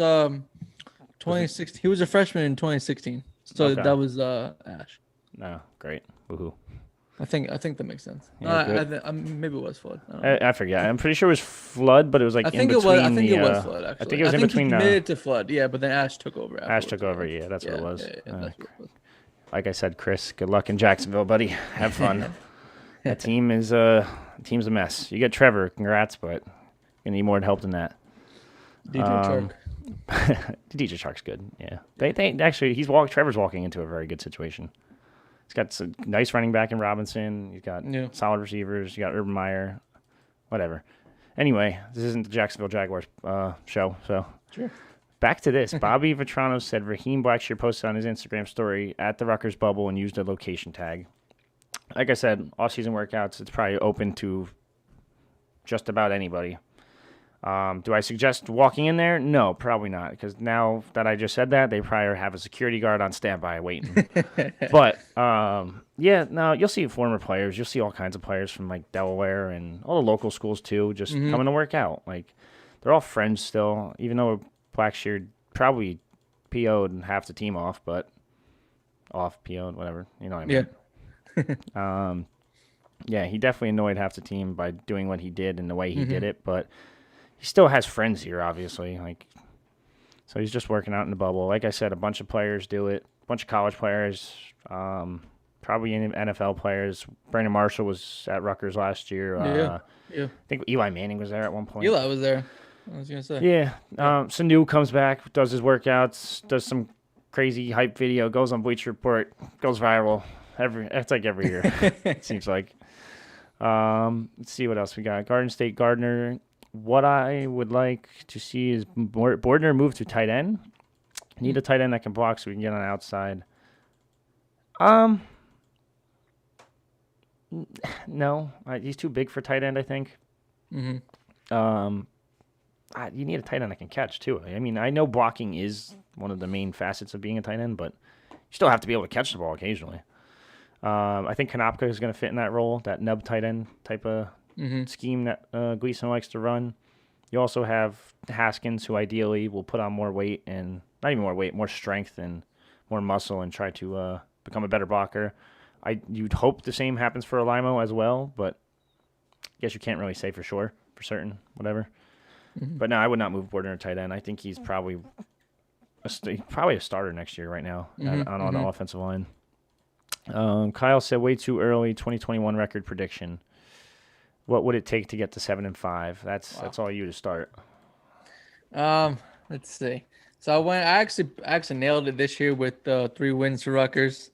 2016. He was a freshman in 2016, so
Okay.
that was Ash.
No, great. Woohoo.
I think that makes sense.
Yeah, good.
Maybe it was Flood. I don't know.
I forget. I'm pretty sure it was Flood, but it was like
I
in
think
between
it was Flood. Actually,
I think it was in
he
between.
committed to Flood. Yeah, but then Ash took over.
Ash took
afterwards.
over. Yeah, that's what it was.
Yeah, that's what it was.
Like I said, Chris, good luck in Jacksonville, buddy. Have fun. That team's a mess. You get Trevor, congrats, but you need more help than that.
DJ Chark.
DJ Shark's good. Yeah, they actually Trevor's walking into a very good situation. He's got some nice running back in Robinson. He's got solid receivers. You got Urban Meyer, whatever. Anyway, this isn't the Jacksonville Jaguars show, so
Sure.
back to this. Bobby Vetrano said Raheem Blackshear posted on his Instagram story at the Rutgers bubble and used a location tag. Like I said, off-season workouts, it's probably open to just about anybody. Do I suggest walking in there? No, probably not, because now that I just said that, they probably have a security guard on standby waiting. But, yeah, no, you'll see former players. You'll see all kinds of players from, like, Delaware and all the local schools, too, just coming to work out. Like, they're all friends still, even though Blackshear probably PO'd half the team off, but PO'd, whatever. You know what I mean?
Yeah.
Yeah, he definitely annoyed half the team by doing what he did and the way he did it, but he still has friends here, obviously. Like, so he's just working out in the bubble. Like I said, a bunch of players do it. A bunch of college players, probably NFL players. Brandon Marshall was at Rutgers last year.
Yeah.
I think Eli Manning was there at one point.
Eli was there. I was gonna say.
Yeah. Sanu comes back, does his workouts, does some crazy hype video, goes on Bleacher Report, goes viral. It's like every year. It seems like. Let's see what else we got. Garden State Gardner. What I would like to see is Bordner move to tight end. Need a tight end that can block so we can get on the outside. No, he's too big for tight end, I think. You need a tight end that can catch too. I mean, I know blocking is one of the main facets of being a tight end, but you still have to be able to catch the ball occasionally. I think Konopka is going to fit in that role, that nub tight end type of scheme that Gleason likes to run. You also have Haskins, who ideally will put on more weight and not even more weight, more strength and more muscle and try to become a better blocker. You'd hope the same happens for Olimo as well, but I guess you can't really say for sure, for certain, whatever. But no, I would not move Bordner to tight end. I think he's probably a starter next year right now on the offensive line. Kyle said way too early 2021 record prediction. What would it take to get to 7-5? That's all you to start.
Let's see. So I actually nailed it this year with 3 wins for Rutgers.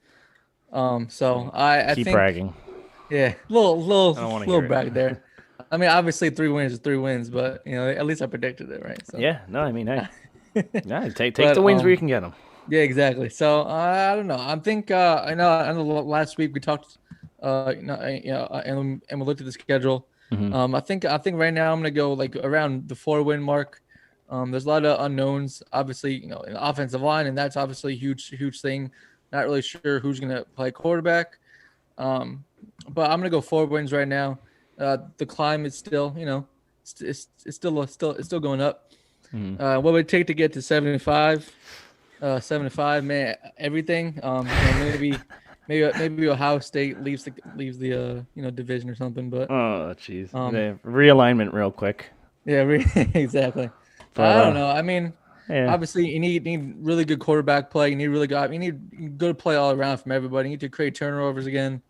So I
Keep
think
bragging.
yeah, little brag there. I mean, obviously 3 wins is 3 wins, but at least I predicted it, right? So
Yeah, no, I mean, hey, yeah, take
but
the wins where you can get them.
yeah, exactly. So I don't know. I know last week we talked and we looked at the schedule. I think right now I'm gonna go like around the 4-win mark. There's a lot of unknowns, obviously, in the offensive line, and that's obviously a huge thing. Not really sure who's gonna play quarterback. But I'm gonna go 4 wins right now. The climb is still, it's still going up. What would it take to get to 75? 75, man, everything. Maybe Ohio State leaves the division or something. But
Oh, jeez. Realignment real quick.
yeah, exactly.
But,
I don't know. I mean,
yeah.
obviously you need really good quarterback play. You need good play all around from everybody. You need to create turnovers again.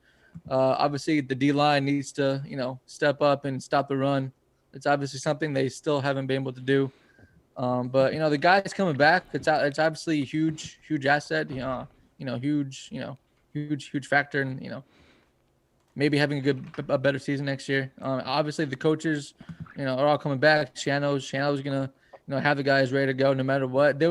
Obviously the D line needs to step up and stop the run. It's obviously something they still haven't been able to do. But the guys coming back, it's obviously a huge asset. Huge factor in maybe having a better season next year. Obviously the coaches, are all coming back. Shano's gonna have the guys ready to go no matter what.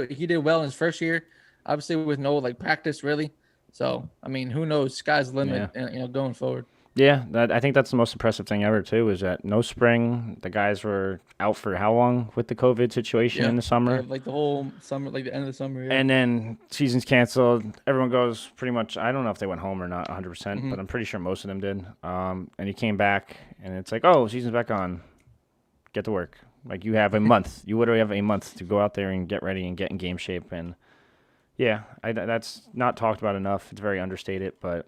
He did well in his first year, obviously with no practice really. So I mean, who knows? Sky's the limit, going forward.
Yeah, I think that's the most impressive thing ever too. Is that no spring? The guys were out for how long with the COVID situation in the summer?
Yeah, the whole summer, the end of the summer. Yeah.
And then season's canceled. Everyone goes pretty much. I don't know if they went home or not, 100%, but I'm pretty sure most of them did. And he came back, and it's like, oh, season's back on. Get to work. You have a month. You literally have a month to go out there and get ready and get in game shape. And yeah, that's not talked about enough. It's very understated, but.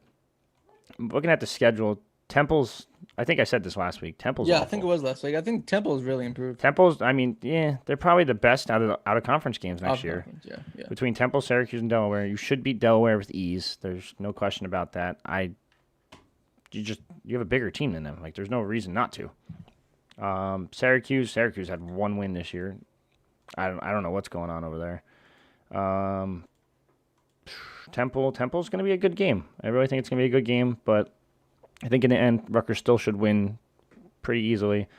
Looking at the schedule, Temple's. I think I said this last week. Temple's.
Yeah,
awful.
I think it was last week. I think Temple's really improved.
Temple's. I mean, yeah, they're probably the best out of conference games next year.
Yeah.
Between Temple, Syracuse, and Delaware, you should beat Delaware with ease. There's no question about that. You have a bigger team than them. There's no reason not to. Syracuse had 1 win this year. I don't know what's going on over there. Temple's going to be a good game. I really think it's going to be a good game, but I think in the end, Rutgers still should win pretty easily.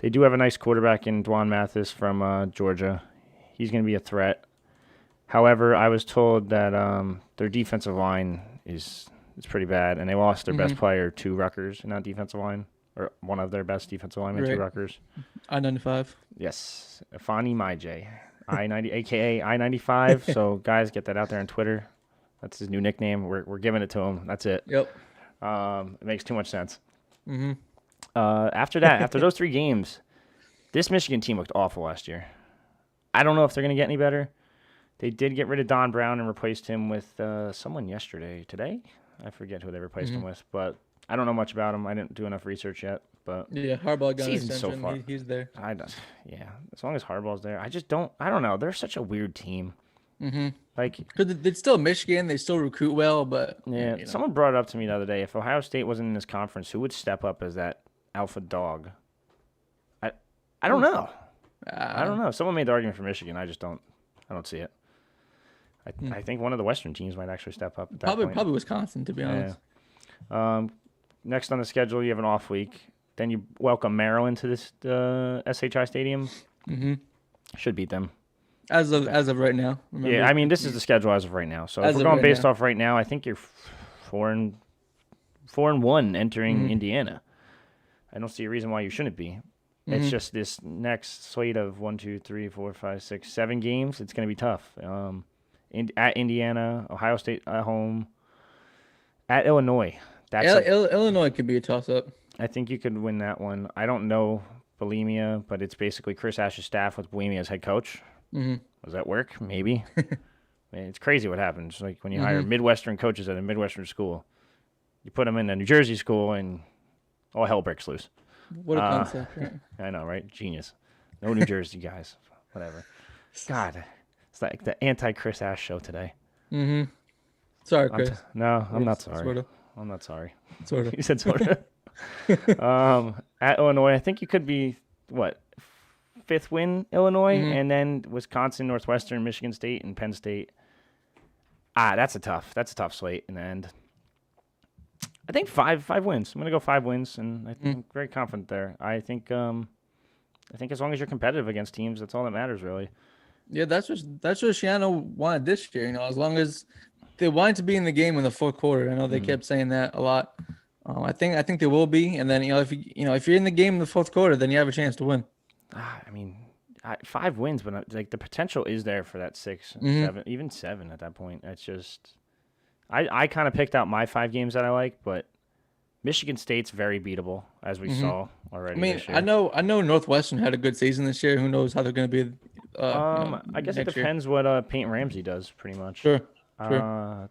They do have a nice quarterback in Dwan Mathis from Georgia. He's going to be a threat. However, I was told that their defensive line is pretty bad, and they lost their best player to Rutgers in that defensive line, or one of their best defensive linemen to Rutgers.
I-95.
Yes, Afani Maije, I-90, a.k.a. I-95. So, guys, get that out there on Twitter. That's his new nickname. We're giving it to him. That's it.
Yep.
It makes too much sense. After that, after those 3 games, this Michigan team looked awful last year. I don't know if they're going to get any better. They did get rid of Don Brown and replaced him with someone today? I forget who they replaced him with, but I don't know much about him. I didn't do enough research yet. But
yeah, Harbaugh got an extension.
So far.
He's there.
Yeah, as long as Harbaugh's there. I don't know. They're such a weird team.
Because it's still Michigan, they still recruit well, but
yeah. Someone brought it up to me the other day. If Ohio State wasn't in this conference, who would step up as that alpha dog? I don't know. I don't know. Someone made the argument for Michigan. I don't see it. I think one of the Western teams might actually step up. At that point.
Probably Wisconsin, to be honest.
Yeah. Next on the schedule, you have an off week. Then you welcome Maryland to this SHI Stadium. Should beat them.
As of right now.
Remember? Yeah, I mean, this is the schedule as of right now. So if we're going based off right now, I think you're 4-1 entering Indiana. I don't see a reason why you shouldn't be. It's just this next slate of 1, 2, 3, 4, 5, 6, 7 games. It's going to be tough. At Indiana, Ohio State at home, at Illinois.
Illinois could be a toss-up.
I think you could win that one. I don't know Bulimia, but it's basically Chris Ash's staff with Bulimia as head coach. Does that work? Maybe. It's crazy what happens. When you hire Midwestern coaches at a Midwestern school, you put them in a New Jersey school, and all hell breaks loose.
What a concept! Right?
I know, right? Genius. No New Jersey guys. Whatever. God, it's like the anti-Chris Ash show today.
Sorry, Chris.
I'm not sorry.
Sort of.
I'm not sorry.
Sort of.
You said sort of. At Illinois, I think you could be, 5th win Illinois, and then Wisconsin, Northwestern, Michigan State, and Penn State. That's a tough slate in the end. I think five wins. I'm gonna go 5 wins, and
Mm.
I'm very confident there. I think as long as you're competitive against teams, that's all that matters, really.
Yeah, that's what Shiano wanted this year. As long as they wanted to be in the game in the fourth quarter. I know they kept saying that a lot. I think they will be, and then if you're in the game in the fourth quarter, then you have a chance to win.
I mean, 5 wins, but like the potential is there for that 6,
Mm-hmm.
7, even 7 at that point. It's just I kind of picked out my 5 games that I like, but Michigan State's very beatable, as we
Mm-hmm.
saw already
I mean,
this year.
I know Northwestern had a good season this year. Who knows how they're going to be,
I guess it
next year.
depends what Peyton Ramsey does, pretty much.
Sure, sure.
Uh,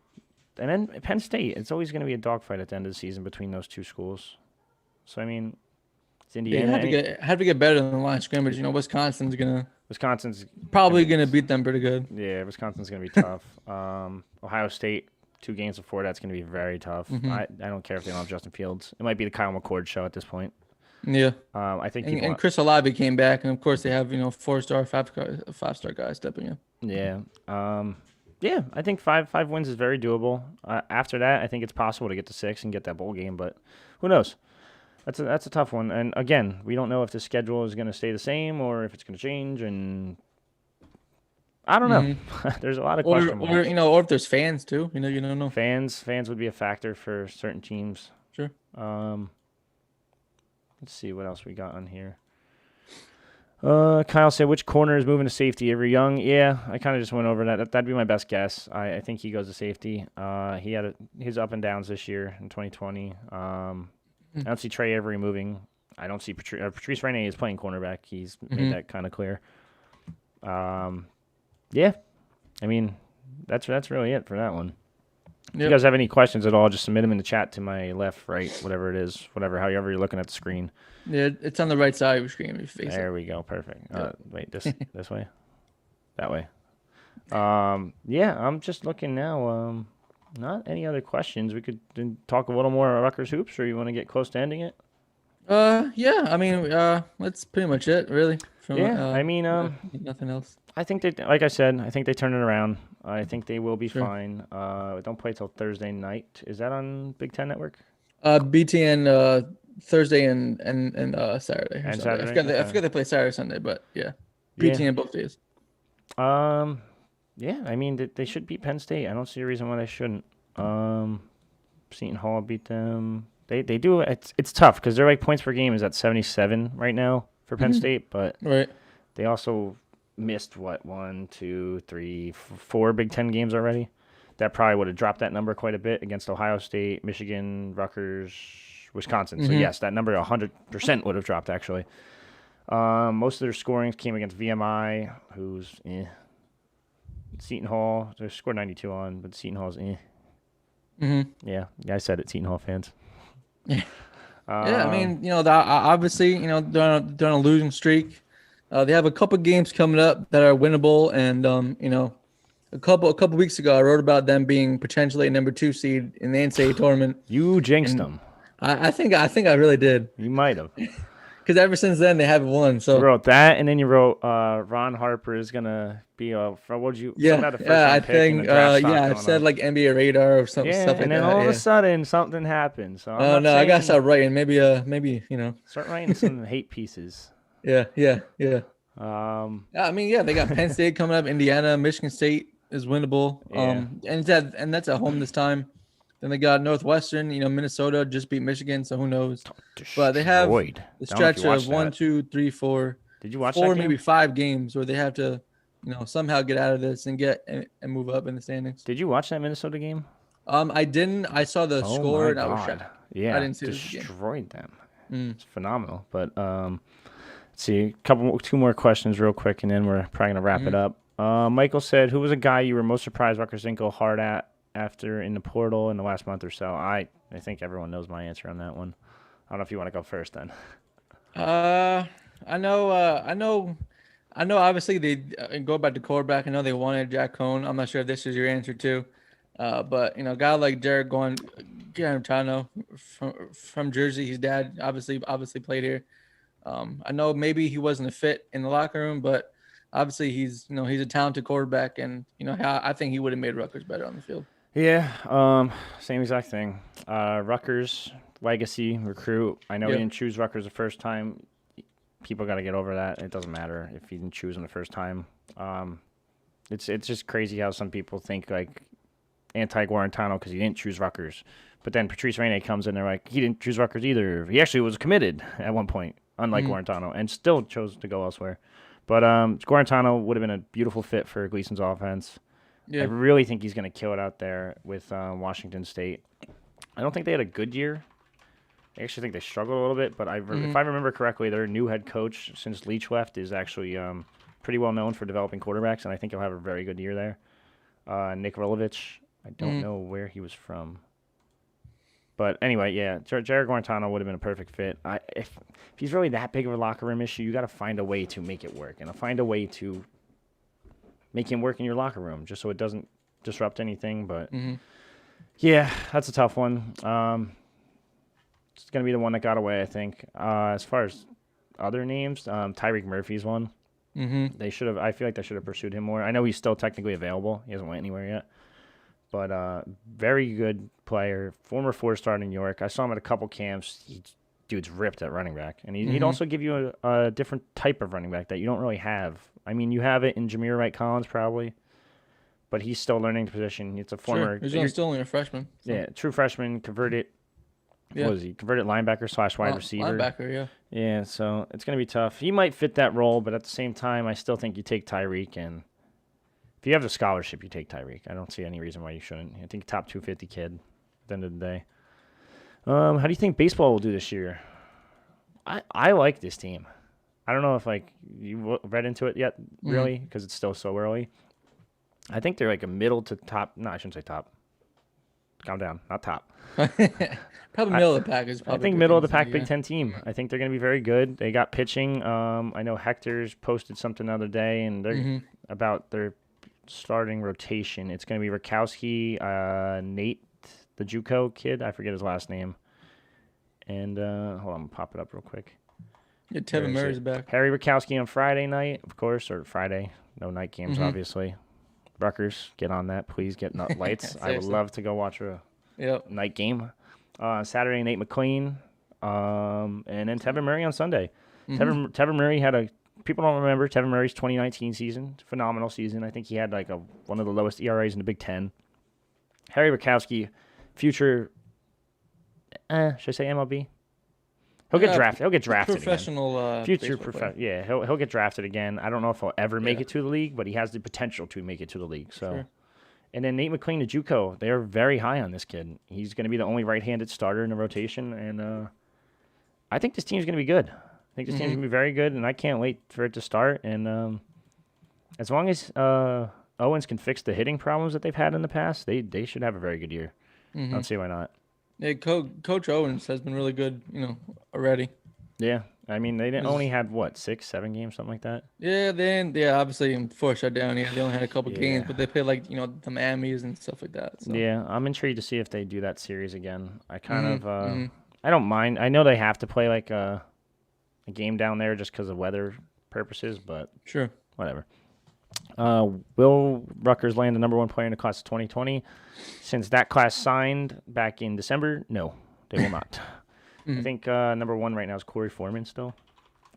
and then Penn State, it's always going to be a dogfight at the end of the season between those two schools. So I mean, it's
They
Indiana.
have to get better than the line of scrimmage.
Wisconsin's
Probably gonna beat them pretty good.
yeah, Wisconsin's going to be tough. Ohio State, 2 games before that's going to be very tough.
Mm-hmm.
I don't care if they don't have Justin Fields. It might be the Kyle McCord show at this point.
Yeah.
I think
And Chris Olave came back, and of course they have 4-star, five-star guys stepping in.
Yeah. Yeah, I think five wins is very doable. After that, I think it's possible to get to 6 and get that bowl game, but who knows? That's a tough one. And again, we don't know if the schedule is going to stay the same or if it's going to change, and I don't know.
Mm-hmm.
There's a lot of question marks.
Or if there's fans too. You don't know.
Fans would be a factor for certain teams.
Sure.
Let's see what else we got on here. Kyle said, which corner is moving to safety? Avery Young? Yeah, I kind of just went over that. That'd be my best guess. I think he goes to safety. He had his up and downs this year in 2020. I don't see Trey Avery moving. I don't see Patrice Rene is playing cornerback. He's made that kind of clear. Yeah, I mean, that's really it for that one. If you guys have any questions at all, just submit them in the chat to my left, right, whatever it is, however you're looking at the screen.
Yeah, it's on the right side of your screen. If you face
There we go. Perfect. Wait, this way? That way. Yeah, I'm just looking now. Not any other questions. We could talk a little more Rutgers Hoops, or you want to get close to ending it?
Yeah, I mean, that's pretty much it, really.
I mean,
nothing else.
I think like I said, I think they turn it around. I think they will be fine. Don't play till Thursday night. Is that on Big Ten Network?
BTN Thursday and Saturday.
And
Sunday.
Saturday?
I forgot they play Saturday, Sunday, but yeah, BTN both days.
Yeah, I mean, they should beat Penn State. I don't see a reason why they shouldn't. Seton Hall beat them. They do. It's tough because their points per game is at 77 right now for Penn State, but they also missed 1, 2, 3, 4 Big Ten games already. That probably would have dropped that number quite a bit against Ohio State, Michigan, Rutgers, Wisconsin. So yes, that number 100% would have dropped actually. Most of their scoring came against VMI, who's Seton Hall. They scored 92 on, but Seton Hall's Yeah, I said it. Seton Hall fans.
Yeah, I mean, obviously, they're on a losing streak. They have a couple games coming up that are winnable, and a couple weeks ago, I wrote about them being potentially a number 2 seed in the NCAA tournament.
You jinxed them.
I think I really did.
You might have.
Because ever since then they haven't won. So
you wrote that, and then you wrote Ron Harper is gonna be a. What would you?
I think. I said like NBA radar or something.
Yeah,
stuff like
and then
that,
all of a sudden something happened. So
I gotta start writing. Maybe
start writing some hate pieces.
Yeah. I mean, they got Penn State coming up, Indiana, Michigan State is winnable. And that's at home this time. Then they got Northwestern, Minnesota just beat Michigan, so who knows? But they have the stretch of 1, 2, 3, 4.
Did you watch
4,
that game?
maybe 5 games where they have to, somehow get out of this and and move up in the standings.
Did you watch that Minnesota game?
I didn't. I saw the score and I was shocked.
Yeah,
I didn't see
destroyed them. It's phenomenal. But let's see, 2 more questions real quick, and then we're probably gonna wrap it up. Michael said, "Who was a guy you were most surprised Rutgers didn't go hard at after in the portal in the last month or so?" I think everyone knows my answer on that one. I don't know if you want to go first then.
I know. Obviously, they go back to quarterback. I know they wanted Jack Cohn. I'm not sure if this is your answer too. But a guy like Derek Garantano from Jersey, his dad obviously played here. I know maybe he wasn't a fit in the locker room, but obviously he's a talented quarterback, and I think he would have made Rutgers better on the field.
Yeah, same exact thing. Rutgers legacy recruit. I know he
Yeah.
didn't choose Rutgers the first time. People got to get over that. It doesn't matter if he didn't choose him the first time. It's just crazy how some people think like anti-Guarantano because he didn't choose Rutgers. But then Patrice Rene comes in, they're like, he didn't choose Rutgers either. He actually was committed at one point, unlike Guarantano, and still chose to go elsewhere. But Guarantano would have been a beautiful fit for Gleason's offense. I
Yeah.
really think he's going to kill it out there with Washington State. I don't think they had a good year. I actually think they struggled a little bit, but if I remember correctly, their new head coach since Leach left is actually pretty well known for developing quarterbacks, and I think he'll have a very good year there. Nick Rolovich, I don't know where he was from. But anyway, yeah, Jared Guarantano would have been a perfect fit. If he's really that big of a locker room issue, you got to find a way to make it work, and find a way to make him work in your locker room, just so it doesn't disrupt anything. But yeah, that's a tough one. It's gonna be the one that got away, I think. As far as other names, Tyreek Murphy's one. They should have. I feel like they should have pursued him more. I know he's still technically available. He hasn't went anywhere yet. But very good player, former four-star in New York. I saw him at a couple camps. Dude's ripped at running back. And he'd also give you a different type of running back that you don't really have. I mean, you have it in Jameer Wright Collins probably, but he's still learning the position. It's a former...
Sure. He's still only a freshman. So.
Yeah, true freshman, converted...
Yeah.
What was he? Converted linebacker / wide receiver.
Linebacker, yeah.
Yeah, so it's going to be tough. He might fit that role, but at the same time, I still think you take Tyreek and... If you have the scholarship, you take Tyreek. I don't see any reason why you shouldn't. I think top 250 kid at the end of the day. How do you think baseball will do this year? I like this team. I don't know if like you read into it yet, really, because it's still so early. I think they're like a middle to top. No, I shouldn't say top. Calm down, not top.
Probably middle of the pack.
I think middle of the pack Big Ten team. I think they're going to be very good. They got pitching. I know Hector's posted something the other day, and they're about their starting rotation. It's going to be Rakowski, Nate, the JUCO kid. I forget his last name. And hold on, I'll pop it up real quick.
Yeah, Tevin Murray's back.
Harry Rakowski on Friday night, of course, or Friday. No night games, obviously. Rutgers, get on that, please. Get lights. I would love to go watch a night game. Saturday, Nate Mcqueen, and then Tevin Murray on Sunday. Tevin Murray had people don't remember Tevin Murray's 2019 season. Phenomenal season. I think he had like one of the lowest ERAs in the Big Ten. Harry Rakowski, future, should I say MLB? He'll get drafted. He'll get drafted
professional,
again. Future professional. Yeah, he'll get drafted again. I don't know if he'll ever make it to the league, but he has the potential to make it to the league. So, And then Nate McQueen to JUCO, they're very high on this kid. He's going to be the only right-handed starter in the rotation, and I think this team's going to be good. I think this team's going to be very good, and I can't wait for it to start. And as long as Owens can fix the hitting problems that they've had in the past, they should have a very good year. I don't see why not.
Yeah, Coach Owens has been really good, already.
Yeah, I mean they only had 6, 7 games, something like that.
Yeah, obviously before shutdown, they only had a couple games, but they played like the Miamis and stuff like that. So.
Yeah, I'm intrigued to see if they do that series again. I kind of I don't mind. I know they have to play like a game down there just because of weather purposes, but
sure,
whatever. Will Rutgers land the number 1 player in the class of 2020? Since that class signed back in December, no, they will not. I think number 1 right now is Corey Foreman still,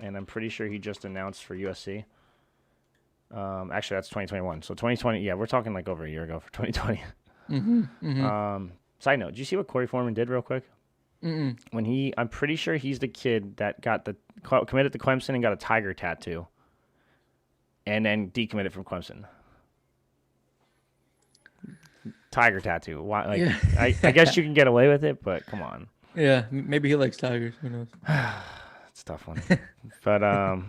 and I'm pretty sure he just announced for USC. Actually, that's 2021. So 2020, yeah, we're talking like over a year ago for 2020. Side note, did you see what Corey Foreman did real quick? When I'm pretty sure he's the kid that committed to Clemson and got a tiger tattoo. And then decommitted from Clemson. Tiger tattoo. Why? Like, yeah. I guess you can get away with it, but come on.
Yeah, maybe he likes tigers. Who knows?
It's a tough one. But all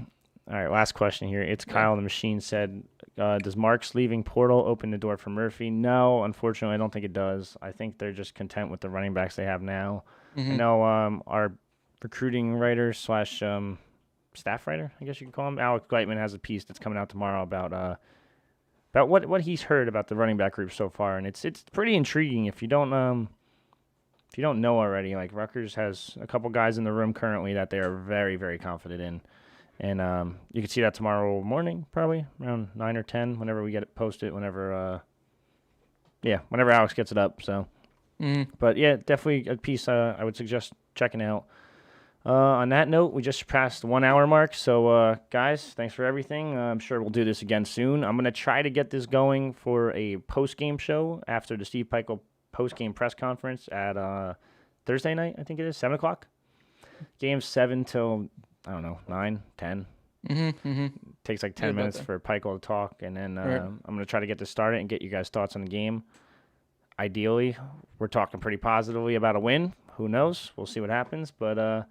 right, last question here. It's Kyle the Machine said, "Does Mark's leaving portal open the door for Murphy?" No, unfortunately, I don't think it does. I think they're just content with the running backs they have now. I know our recruiting writer / staff writer, I guess you can call him, Alex Gleitman, has a piece that's coming out tomorrow about what he's heard about the running back group so far, and it's pretty intriguing. If you don't know already, like Rutgers has a couple guys in the room currently that they are very, very confident in, and you can see that tomorrow morning, probably around 9 or 10, whenever we get it posted, whenever Yeah, whenever Alex gets it up. So,
Mm-hmm.
but yeah, definitely a piece I would suggest checking out. On that note, we just passed the 1 hour mark. So, guys, thanks for everything. I'm sure we'll do this again soon. I'm going to try to get this going for a post-game show after the Steve Peichel post-game press conference at Thursday night, I think it is, 7 o'clock. Game 7 till, I don't know, 9, 10. Takes like 10 minutes for Peichel to talk. And then I'm going to try to get this started and get you guys' thoughts on the game. Ideally, we're talking pretty positively about a win. Who knows? We'll see what happens. But,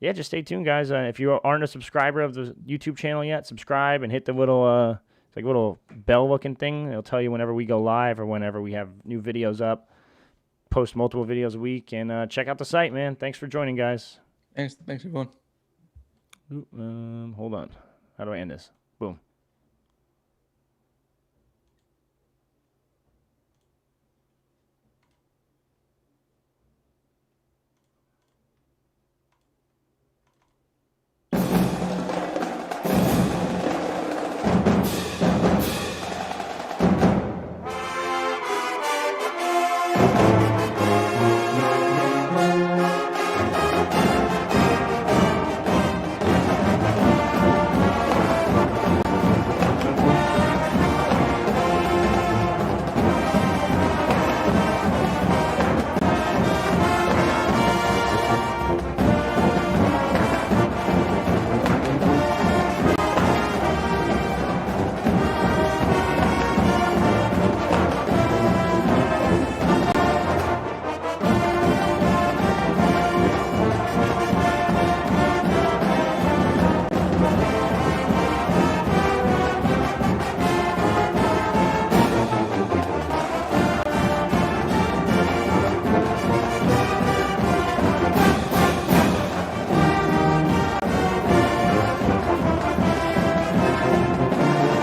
yeah, just stay tuned, guys. If you aren't a subscriber of the YouTube channel yet, subscribe and hit the little it's like a little bell-looking thing. It'll tell you whenever we go live or whenever we have new videos up. Post multiple videos a week. And check out the site, man. Thanks for joining, guys.
Thanks everyone.
Hold on. How do I end this? Boom.